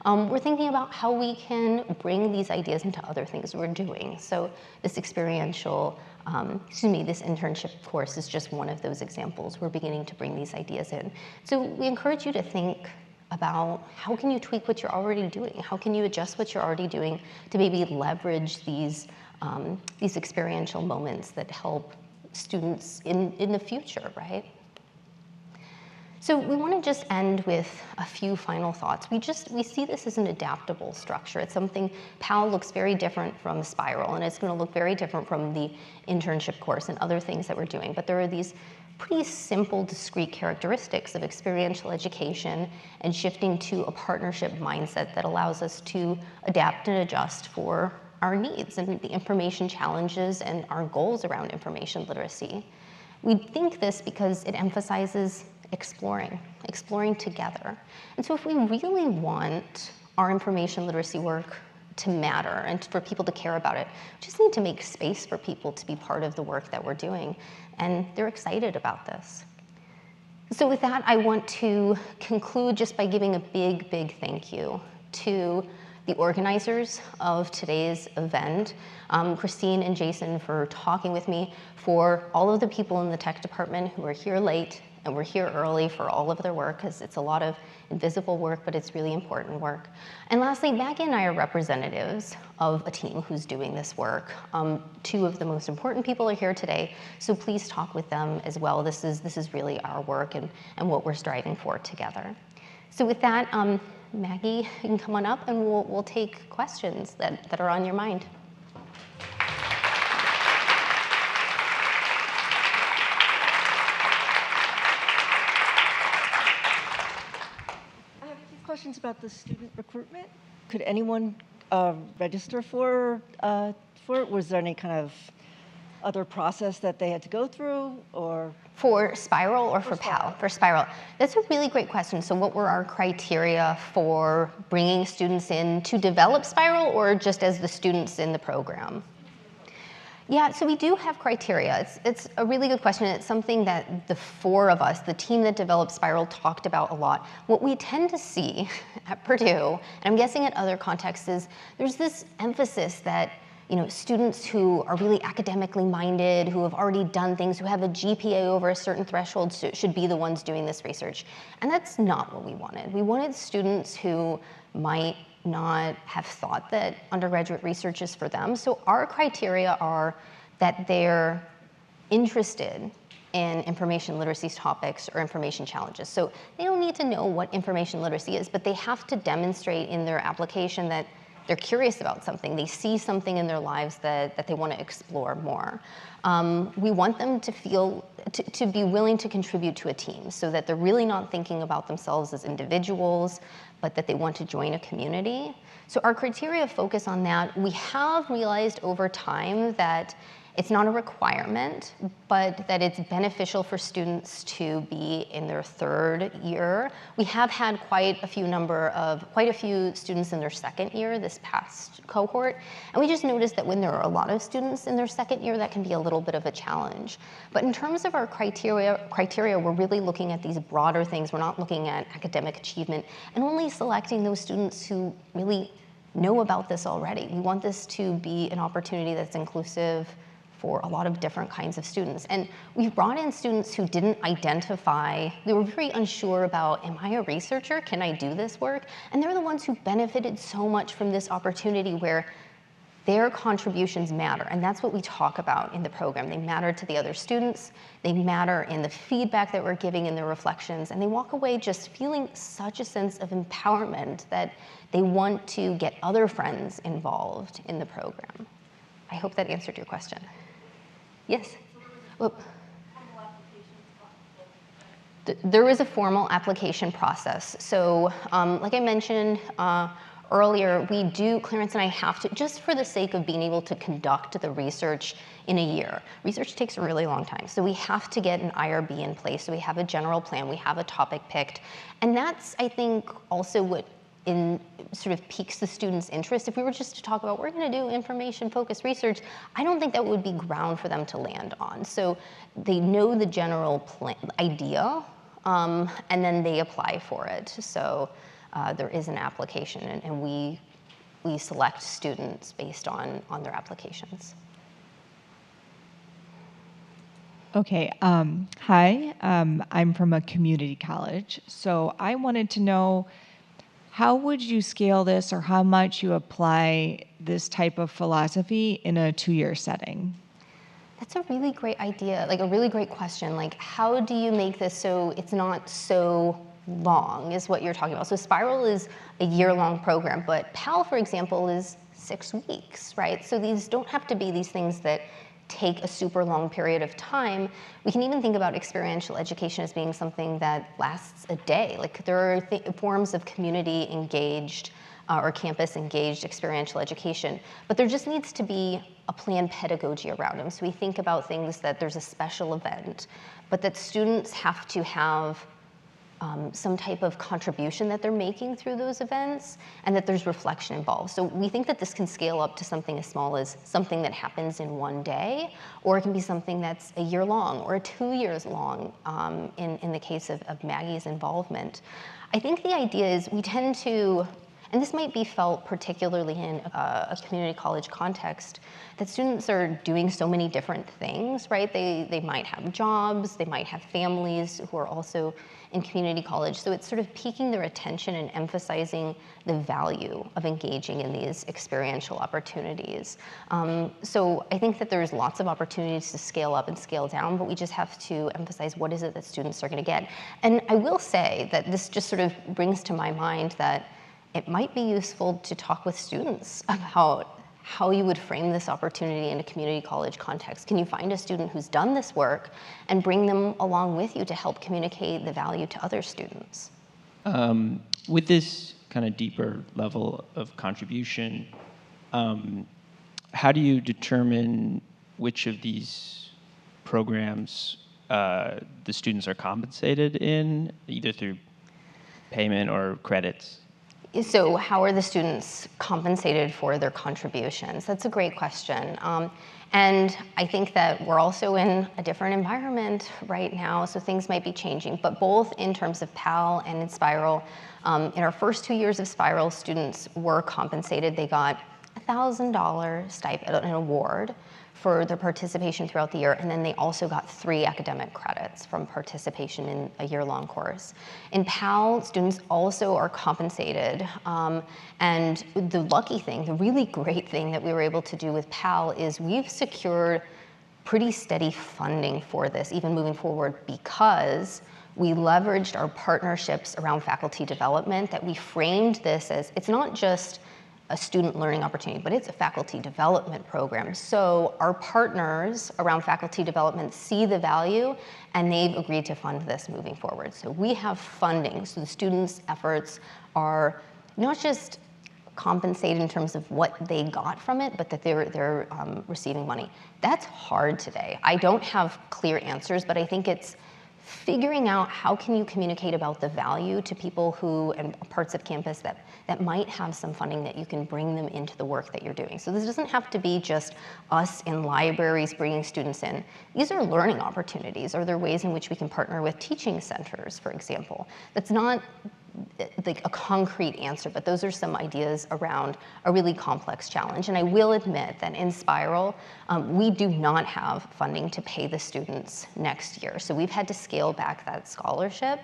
we're thinking about how we can bring these ideas into other things we're doing. So this experiential, this internship course is just one of those examples. We're beginning to bring these ideas in. So we encourage you to think about how can you tweak what you're already doing? How can you adjust what you're already doing to maybe leverage these experiential moments that help students in the future, right? So we want to just end with a few final thoughts. We see this as an adaptable structure. It's something, PAL looks very different from Spiral, and it's going to look very different from the internship course and other things that we're doing. But there are these pretty simple, discrete characteristics of experiential education and shifting to a partnership mindset that allows us to adapt and adjust for our needs and the information challenges and our goals around information literacy. We think this because it emphasizes exploring together. And so if we really want our information literacy work to matter and for people to care about it, we just need to make space for people to be part of the work that we're doing. And they're excited about this. So with that, I want to conclude just by giving a big, big thank you to the organizers of today's event, Christine and Jason for talking with me, for all of the people in the tech department who are here late and we're here early for all of their work, because it's a lot of invisible work, but it's really important work. And lastly, Maggie and I are representatives of a team who's doing this work. Two of the most important people are here today, so please talk with them as well. This is really our work and what we're striving for together. So with that, Maggie, you can come on up and we'll take questions that are on your mind. I have a few questions about the student recruitment. Could anyone register for it? Was there any kind of other process that they had to go through, or? For Spiral or for PAL? For Spiral. That's a really great question. So what were our criteria for bringing students in to develop Spiral, or just as the students in the program? Yeah, so we do have criteria. It's a really good question. It's something that the four of us, the team that developed Spiral, talked about a lot. What we tend to see at Purdue, and I'm guessing at other contexts, is there's this emphasis that students who are really academically minded, who have already done things, who have a GPA over a certain threshold should be the ones doing this research. And that's not what we wanted. We wanted students who might not have thought that undergraduate research is for them. So our criteria are that they're interested in information literacy topics or information challenges. So they don't need to know what information literacy is, but they have to demonstrate in their application that they're curious about something, they see something in their lives that they want to explore more. We want them to feel, to be willing to contribute to a team so that they're really not thinking about themselves as individuals, but that they want to join a community. So our criteria focus on that. We have realized over time that it's not a requirement, but that it's beneficial for students to be in their third year. We have had quite a few students in their second year this past cohort, and we just noticed that when there are a lot of students in their second year, that can be a little bit of a challenge. But in terms of our criteria, we're really looking at these broader things. We're not looking at academic achievement and only selecting those students who really know about this already. We want this to be an opportunity that's inclusive for a lot of different kinds of students. And we've brought in students who didn't identify, they were very unsure about, am I a researcher? Can I do this work? And they're the ones who benefited so much from this opportunity where their contributions matter. And that's what we talk about in the program. They matter to the other students, they matter in the feedback that we're giving in their reflections, and they walk away just feeling such a sense of empowerment that they want to get other friends involved in the program. I hope that answered your question. Yes? There is a formal application process. So like I mentioned earlier, Clarence and I have to, just for the sake of being able to conduct the research in a year. Research takes a really long time. So we have to get an IRB in place. So we have a general plan, we have a topic picked. And that's, I think, also what sort of piques the students' interest. If we were just to talk about, we're going to do information-focused research, I don't think that would be ground for them to land on. So they know the general idea, and then they apply for it. So there is an application, and we select students based on their applications. Okay, hi, I'm from a community college. So I wanted to know, how would you scale this, or how much you apply this type of philosophy in a 2-year setting? That's a really great idea, like a really great question. Like, how do you make this so it's not so long, is what you're talking about. So Spiral is a year-long program, but PAL, for example, is 6 weeks, right? So these don't have to be these things that take a super long period of time. We can even think about experiential education as being something that lasts a day. Like, there are forms of community engaged or campus engaged experiential education, but there just needs to be a planned pedagogy around them. So we think about things that there's a special event, but that students have to have some type of contribution that they're making through those events, and that there's reflection involved. So we think that this can scale up to something as small as something that happens in one day, or it can be something that's a year long or 2 years long in the case of Maggie's involvement. I think the idea is we tend to, and this might be felt particularly in a community college context, that students are doing so many different things, right? They might have jobs, they might have families who are also in community college. So it's sort of piquing their attention and emphasizing the value of engaging in these experiential opportunities. So I think that there's lots of opportunities to scale up and scale down, but we just have to emphasize what is it that students are gonna get. And I will say that this just sort of brings to my mind that it might be useful to talk with students about how you would frame this opportunity in a community college context. Can you find a student who's done this work and bring them along with you to help communicate the value to other students? With this kind of deeper level of contribution, how do you determine which of these programs the students are compensated in, either through payment or credits? So how are the students compensated for their contributions? That's a great question. And I think that we're also in a different environment right now, so things might be changing. But both in terms of PAL and in Spiral, in our first 2 years of Spiral, students were compensated. They got a $1,000 stipend, an award, for their participation throughout the year, and then they also got 3 academic credits from participation in a year-long course. In PAL, students also are compensated, and the lucky thing, the really great thing that we were able to do with PAL is we've secured pretty steady funding for this, even moving forward, because we leveraged our partnerships around faculty development, that we framed this as, it's not just a student learning opportunity, but it's a faculty development program. So our partners around faculty development see the value, and they've agreed to fund this moving forward. So we have funding, so the students' efforts are not just compensated in terms of what they got from it, but that they're receiving money. That's hard today. I don't have clear answers, but I think it's figuring out how can you communicate about the value to people who, and parts of campus that might have some funding that you can bring them into the work that you're doing. So this doesn't have to be just us in libraries bringing students in. These are learning opportunities. Are there ways in which we can partner with teaching centers, for example? That's not like a concrete answer, but those are some ideas around a really complex challenge. And I will admit that in Spiral, we do not have funding to pay the students next year. So we've had to scale back that scholarship,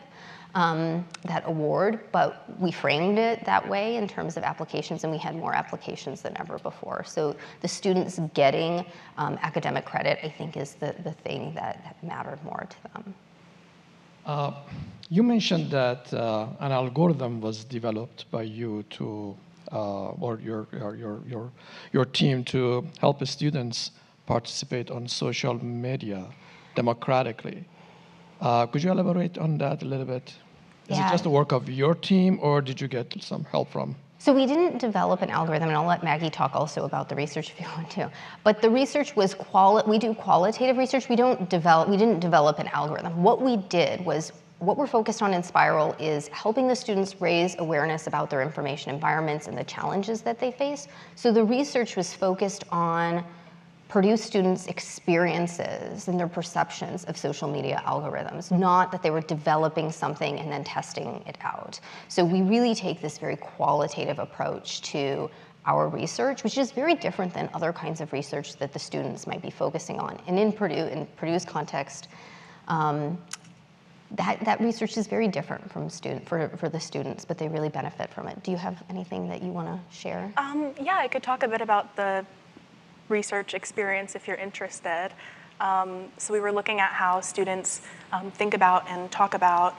that award, but we framed it that way in terms of applications, and we had more applications than ever before. So the students getting academic credit, I think, is the thing that mattered more to them. You mentioned that an algorithm was developed by you to, or your team to help students participate on social media democratically. Could you elaborate on that a little bit? Is it just the work of your team, or did you get some help from? So we didn't develop an algorithm, and I'll let Maggie talk also about the research if you want to. But the research was we do qualitative research. We didn't develop an algorithm. What we did was, what we're focused on in Spiral is helping the students raise awareness about their information environments and the challenges that they face. So the research was focused on Purdue students' experiences and their perceptions of social media algorithms, not that they were developing something and then testing it out. So we really take this very qualitative approach to our research, which is very different than other kinds of research that the students might be focusing on. And in Purdue's context, that research is very different from for the students, but they really benefit from it. Do you have anything that you want to share? Yeah, I could talk a bit about the research experience if you're interested. So we were looking at how students think about and talk about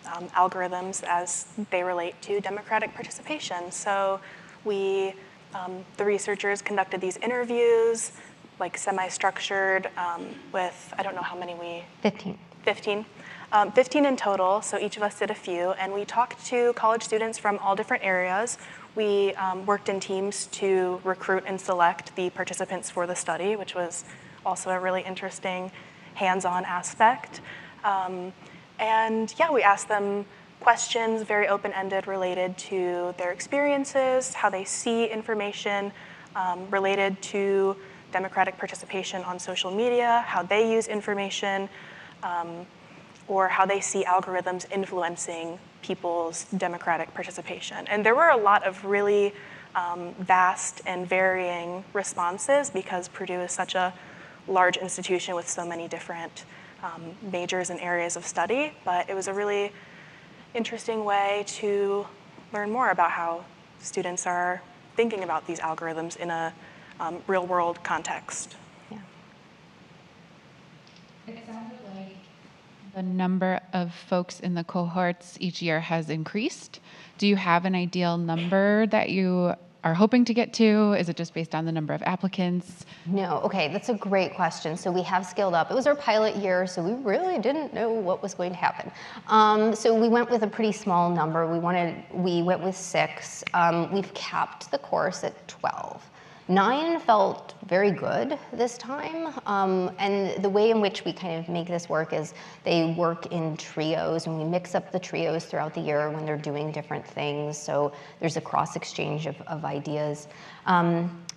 algorithms as they relate to democratic participation. So the researchers conducted these interviews, like semi-structured, with, I don't know how many 15. 15 in total, so each of us did a few, and we talked to college students from all different areas. We worked in teams to recruit and select the participants for the study, which was also a really interesting hands-on aspect. And yeah, we asked them questions, very open-ended, related to their experiences, how they see information related to democratic participation on social media, how they use information, or how they see algorithms influencing people's democratic participation. And there were a lot of really vast and varying responses because Purdue is such a large institution with so many different majors and areas of study. But it was a really interesting way to learn more about how students are thinking about these algorithms in a real-world context. Yeah. It sounded like the number of folks in the cohorts each year has increased. Do you have an ideal number that you are hoping to get to? Is it just based on the number of applicants? No, okay, that's a great question. So we have scaled up. It was our pilot year, so we really didn't know what was going to happen. So we went with a pretty small number. We went with 6. We've capped the course at 12. 9 felt very good this time, and the way in which we kind of make this work is they work in trios, and we mix up the trios throughout the year when they're doing different things, so there's a cross-exchange of ideas.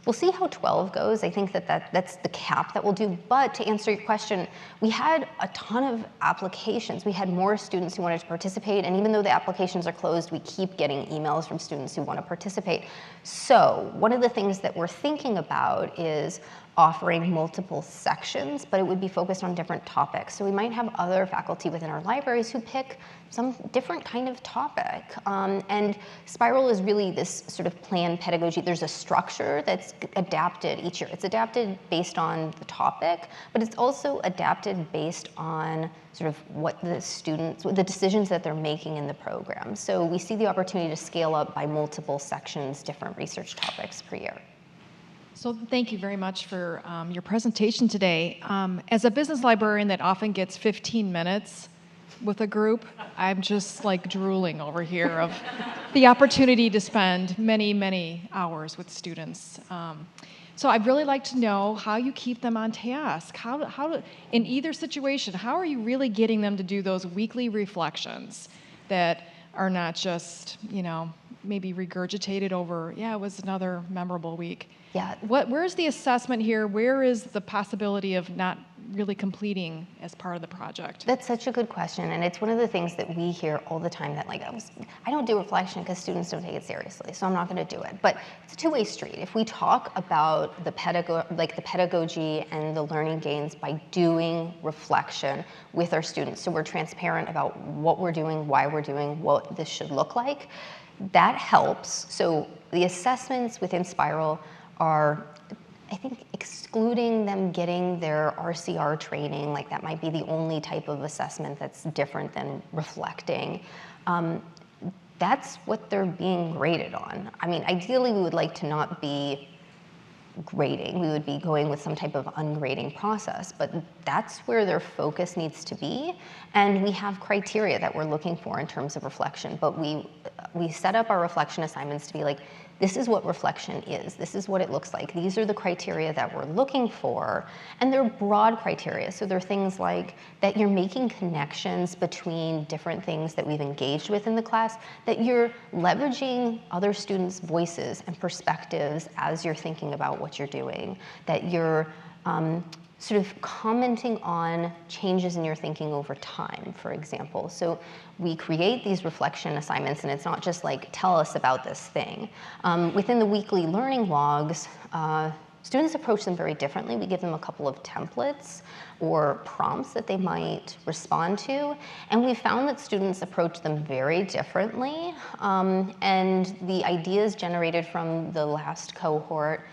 We'll see how 12 goes. I think that's the cap that we'll do, but to answer your question, we had a ton of applications. We had more students who wanted to participate, and even though the applications are closed, we keep getting emails from students who want to participate. So one of the things that we're thinking about is offering multiple sections, but it would be focused on different topics. So we might have other faculty within our libraries who pick some different kind of topic. And Spiral is really this sort of planned pedagogy. There's a structure that's adapted each year. It's adapted based on the topic, but it's also adapted based on sort of what the students, the decisions that they're making in the program. So we see the opportunity to scale up by multiple sections, different research topics per year. So thank you very much for your presentation today. As a business librarian that often gets 15 minutes with a group, I'm just like drooling over here of the opportunity to spend many, many hours with students. So I'd really like to know how you keep them on task. In either situation, how are you really getting them to do those weekly reflections that are not just, maybe regurgitated over, it was another memorable week. Yeah. Where's the assessment here? Where is the possibility of not really completing as part of the project? That's such a good question, and it's one of the things that we hear all the time, that I don't do reflection because students don't take it seriously, so I'm not going to do it. But it's a two-way street. If we talk about the pedagogy and the learning gains by doing reflection with our students, so we're transparent about what we're doing, why we're doing, what this should look like, that helps. So the assessments within Spiral are, I think, excluding them getting their RCR training, like that might be the only type of assessment that's different than reflecting. That's what they're being graded on. I mean, ideally we would like to not be grading. We would be going with some type of ungrading process, but that's where their focus needs to be. And we have criteria that we're looking for in terms of reflection, but we set up our reflection assignments to be like, this is what reflection is. This is what it looks like. These are the criteria that we're looking for. And they're broad criteria. So they're things like that you're making connections between different things that we've engaged with in the class, that you're leveraging other students' voices and perspectives as you're thinking about what you're doing, that you're sort of commenting on changes in your thinking over time, for example. So we create these reflection assignments, and it's not just like, tell us about this thing. Within the weekly learning logs, students approach them very differently. We give them a couple of templates or prompts that they might respond to, and we found that students approach them very differently, and the ideas generated from the last cohort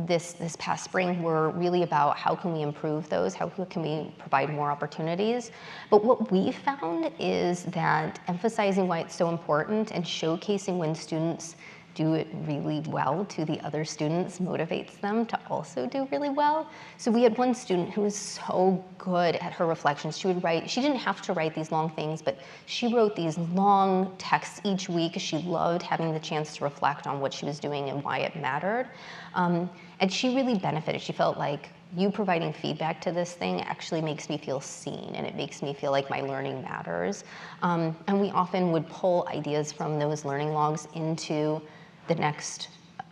this past spring were really about how can we improve those, how can we provide more opportunities. But what we found is that emphasizing why it's so important and showcasing when students do it really well to the other students motivates them to also do really well. So we had one student who was so good at her reflections. She didn't have to write these long things, but she wrote these long texts each week. She loved having the chance to reflect on what she was doing and why it mattered. And she really benefited. She felt like, you providing feedback to this thing actually makes me feel seen, and it makes me feel like my learning matters. And we often would pull ideas from those learning logs into the next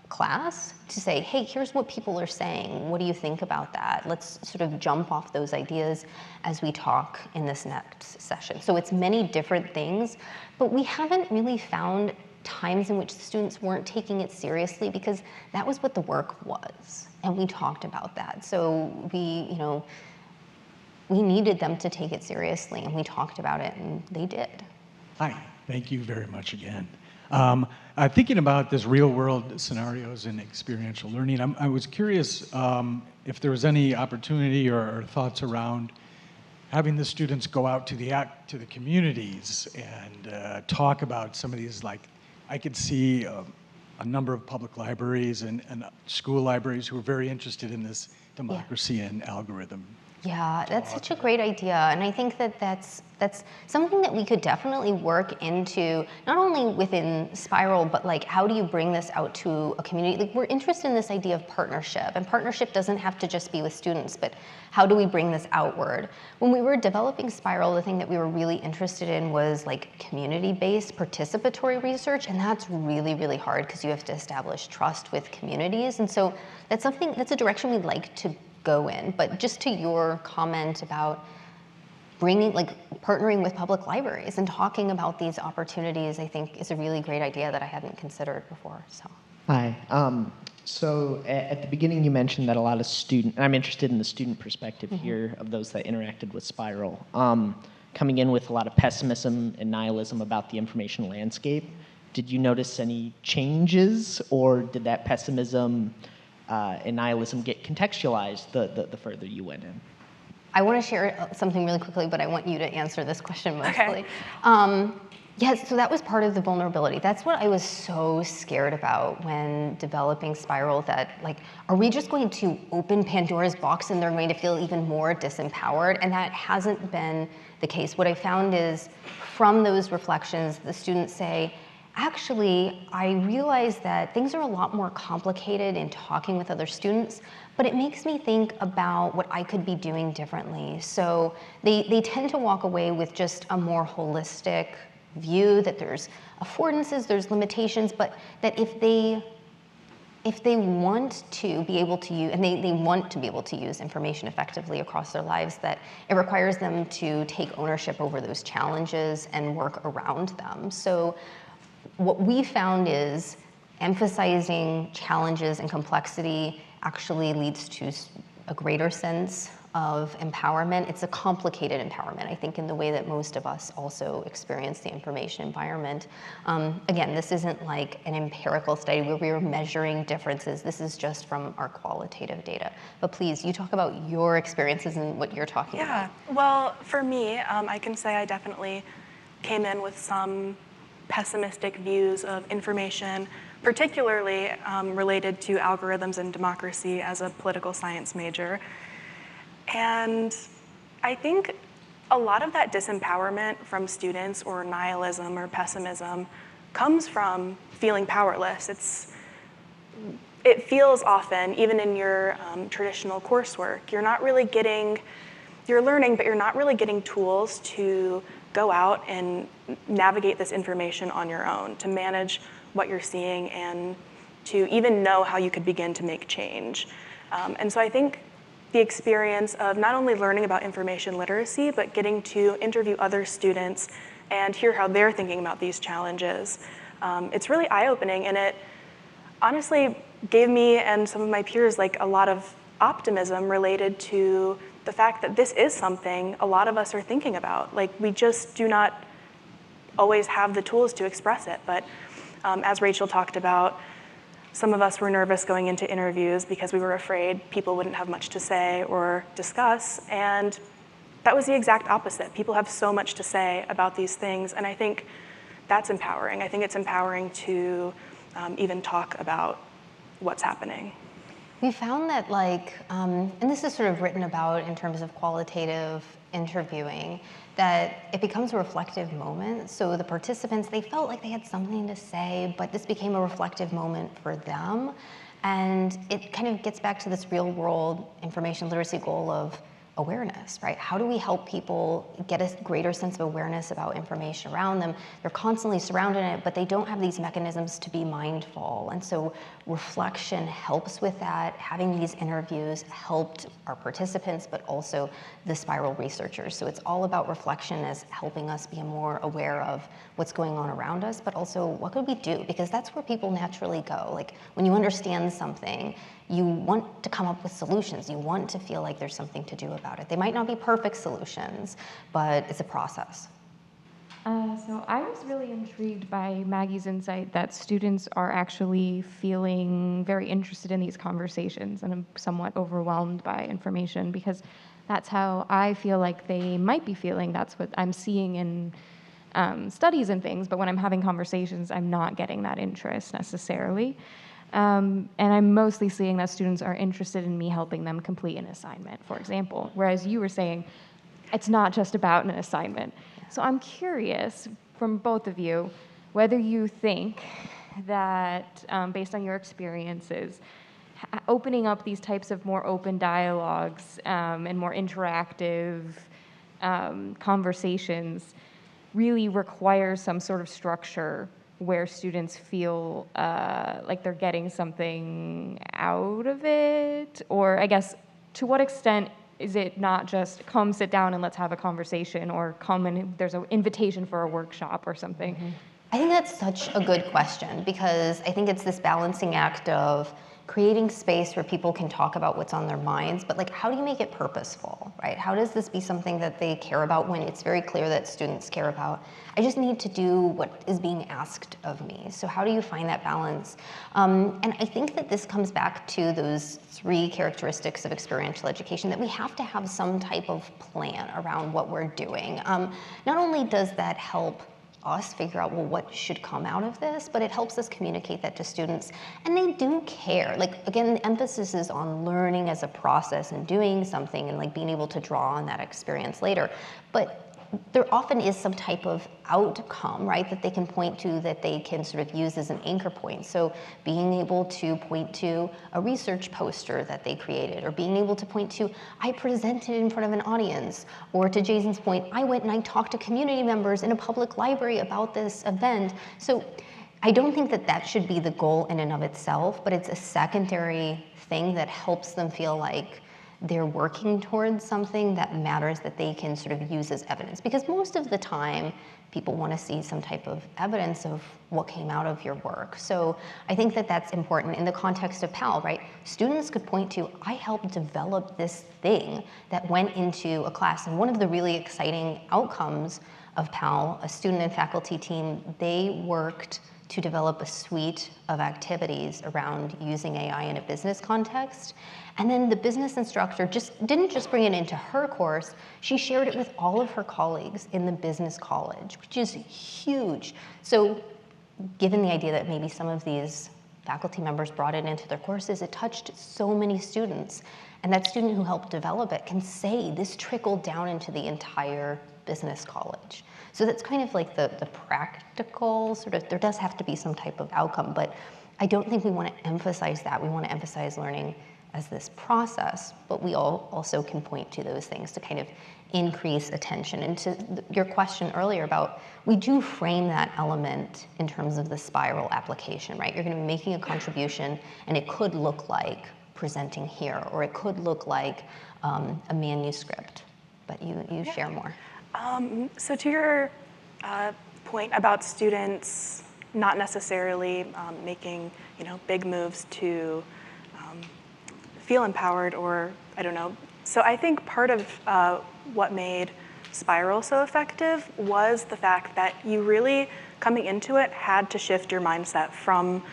class to say, hey, here's what people are saying. What do you think about that? Let's sort of jump off those ideas as we talk in this next session. So it's many different things, but we haven't really found times in which the students weren't taking it seriously, because that was what the work was, and we talked about that. So we needed them to take it seriously, and we talked about it, and they did. Hi, thank you very much again. Thinking about this real-world scenarios in experiential learning, I was curious if there was any opportunity or thoughts around having the students go out to the communities and talk about some of these, like, I could see a number of public libraries and school libraries who are very interested in this democracy and algorithm. Yeah, that's such a great idea, and I think that that's something that we could definitely work into, not only within Spiral, but like, how do you bring this out to a community? Like, we're interested in this idea of partnership, and partnership doesn't have to just be with students, but how do we bring this outward? When we were developing Spiral, the thing that we were really interested in was like community-based participatory research, and that's really, really hard because you have to establish trust with communities, and so that's a direction we'd like to go in. But just to your comment about partnering with public libraries and talking about these opportunities, I think is a really great idea that I hadn't considered before. So. Hi. So at the beginning, you mentioned that a lot of I'm interested in the student perspective here of those that interacted with Spiral, coming in with a lot of pessimism and nihilism about the information landscape. Did you notice any changes, or did that pessimism and nihilism get contextualized the further you went in? I want to share something really quickly, but I want you to answer this question mostly. Okay. Yes, so that was part of the vulnerability. That's what I was so scared about when developing Spiral, that like, are we just going to open Pandora's box and they're going to feel even more disempowered? And that hasn't been the case. What I found is from those reflections, the students say, actually, I realize that things are a lot more complicated in talking with other students, but it makes me think about what I could be doing differently. So they tend to walk away with just a more holistic view that there's affordances, there's limitations, but that if they want to be able to use, and they want to be able to use information effectively across their lives, that it requires them to take ownership over those challenges and work around them. So what we found is emphasizing challenges and complexity actually leads to a greater sense of empowerment. It's a complicated empowerment, I think, in the way that most of us also experience the information environment. Again, this isn't like an empirical study where we are measuring differences. This is just from our qualitative data. But please, you talk about your experiences and what you're talking about. Yeah, well, for me, I can say I definitely came in with some pessimistic views of information, particularly related to algorithms and democracy as a political science major. And I think a lot of that disempowerment from students, or nihilism or pessimism, comes from feeling powerless. It feels often, even in your traditional coursework, you're learning, but you're not really getting tools to go out and navigate this information on your own, to manage what you're seeing and to even know how you could begin to make change. And so I think the experience of not only learning about information literacy, but getting to interview other students and hear how they're thinking about these challenges. It's really eye-opening, and it honestly gave me and some of my peers like a lot of optimism related to the fact that this is something a lot of us are thinking about. Like, we just do not always have the tools to express it, but as Rachel talked about, some of us were nervous going into interviews because we were afraid people wouldn't have much to say or discuss, and that was the exact opposite. People have so much to say about these things, and I think that's empowering. I think it's empowering to even talk about what's happening. We found that, and this is sort of written about in terms of qualitative interviewing, that it becomes a reflective moment. So the participants, they felt like they had something to say, but this became a reflective moment for them. And it kind of gets back to this real world information literacy goal of awareness, right? How do we help people get a greater sense of awareness about information around them? They're constantly surrounded in it, but they don't have these mechanisms to be mindful. And so reflection helps with that. Having these interviews helped our participants, but also the Spiral researchers. So it's all about reflection as helping us be more aware of what's going on around us, but also what could we do? Because that's where people naturally go. Like, when you understand something, you want to come up with solutions. You want to feel like there's something to do about it. They might not be perfect solutions, but it's a process. So I was really intrigued by Maggie's insight that students are actually feeling very interested in these conversations, and I'm somewhat overwhelmed by information, because that's how I feel like they might be feeling. That's what I'm seeing in studies and things, but when I'm having conversations, I'm not getting that interest necessarily. And I'm mostly seeing that students are interested in me helping them complete an assignment, for example, whereas you were saying it's not just about an assignment. So I'm curious from both of you whether you think that, based on your experiences, opening up these types of more open dialogues and more interactive conversations really requires some sort of structure where students feel like they're getting something out of it? Or I guess, to what extent is it not just come sit down and let's have a conversation, or come and there's an invitation for a workshop or something? I think that's such a good question, because I think it's this balancing act of creating space where people can talk about what's on their minds, but like, how do you make it purposeful, right? How does this be something that they care about when it's very clear that students care about? I just need to do what is being asked of me. So how do you find that balance? And I think that this comes back to those 3 characteristics of experiential education, that we have to have some type of plan around what we're doing. Not only does that help us figure out, well, what should come out of this, but it helps us communicate that to students, and they do care. Like, again, the emphasis is on learning as a process and doing something and like being able to draw on that experience later. But there often is some type of outcome, right, that they can point to, that they can sort of use as an anchor point. So being able to point to a research poster that they created, or being able to point to, I presented in front of an audience, or to Jason's point, I went and I talked to community members in a public library about this event. So I don't think that that should be the goal in and of itself, but it's a secondary thing that helps them feel like they're working towards something that matters, that they can sort of use as evidence. Because most of the time, people want to see some type of evidence of what came out of your work. So I think that that's important in the context of PAL, right? Students could point to, I helped develop this thing that went into a class. And one of the really exciting outcomes of PAL, a student and faculty team, they worked to develop a suite of activities around using AI in a business context. And then the business instructor didn't just bring it into her course, she shared it with all of her colleagues in the business college, which is huge. So given the idea that maybe some of these faculty members brought it into their courses, it touched so many students. And that student who helped develop it can say this trickled down into the entire business college. So that's kind of like the practical sort of, there does have to be some type of outcome, but I don't think we want to emphasize that. We want to emphasize learning as this process, but we all also can point to those things to kind of increase attention. And to your question earlier about, we do frame that element in terms of the spiral application, right? You're going to be making a contribution, and it could look like presenting here, or it could look like a manuscript, but you share more. So to your point about students not necessarily making big moves to feel empowered, or I don't know. So I think part of what made Spiral so effective was the fact that you really, coming into it, had to shift your mindset from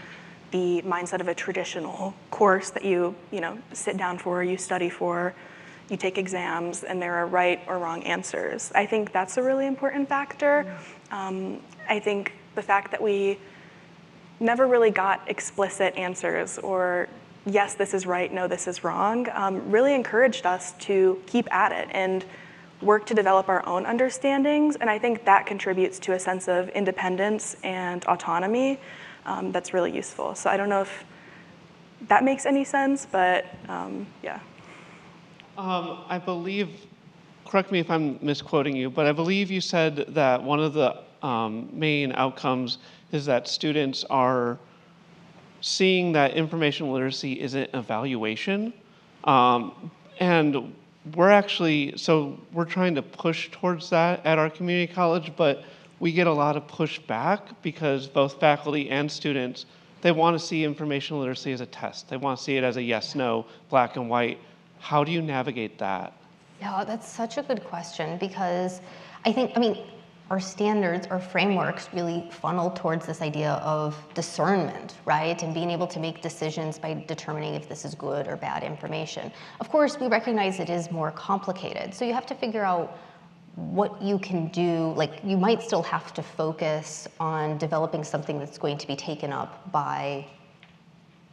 the mindset of a traditional course that you sit down for, you study for, you take exams, and there are right or wrong answers. I think that's a really important factor. I think the fact that we never really got explicit answers, or yes, this is right, no, this is wrong, really encouraged us to keep at it and work to develop our own understandings. And I think that contributes to a sense of independence and autonomy that's really useful. So I don't know if that makes any sense, but yeah. I believe, correct me if I'm misquoting you, but I believe you said that one of the main outcomes is that students are seeing that information literacy isn't evaluation. And we're trying to push towards that at our community college, but we get a lot of pushback because both faculty and students, they want to see information literacy as a test. They want to see it as a yes, no, black and white. How do you navigate that? Yeah, that's such a good question, because I mean, our standards, our frameworks really funnel towards this idea of discernment, right? And being able to make decisions by determining if this is good or bad information. Of course, we recognize it is more complicated. So you have to figure out what you can do. Like, you might still have to focus on developing something that's going to be taken up by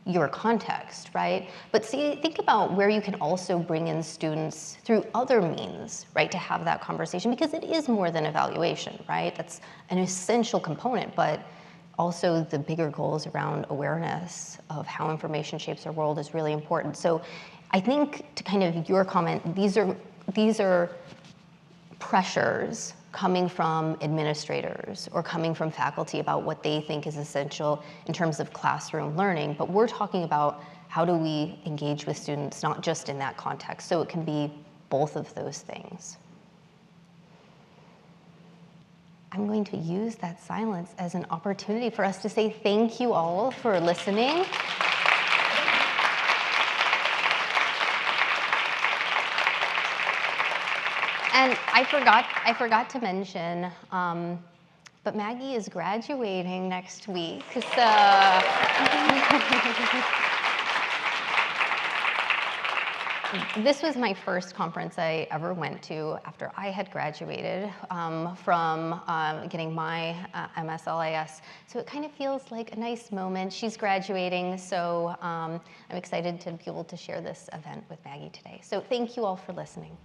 your context, right? But think about where you can also bring in students through other means, right, to have that conversation, because it is more than evaluation, right? That's an essential component, but also the bigger goals around awareness of how information shapes our world is really important. So I think, to kind of your comment, these are pressures coming from administrators or coming from faculty about what they think is essential in terms of classroom learning. But we're talking about how do we engage with students, not just in that context. So it can be both of those things. I'm going to use that silence as an opportunity for us to say thank you all for listening. And I forgot to mention, but Maggie is graduating next week, so. This was my first conference I ever went to after I had graduated from getting my MSLIS. So it kind of feels like a nice moment. She's graduating, so I'm excited to be able to share this event with Maggie today. So thank you all for listening.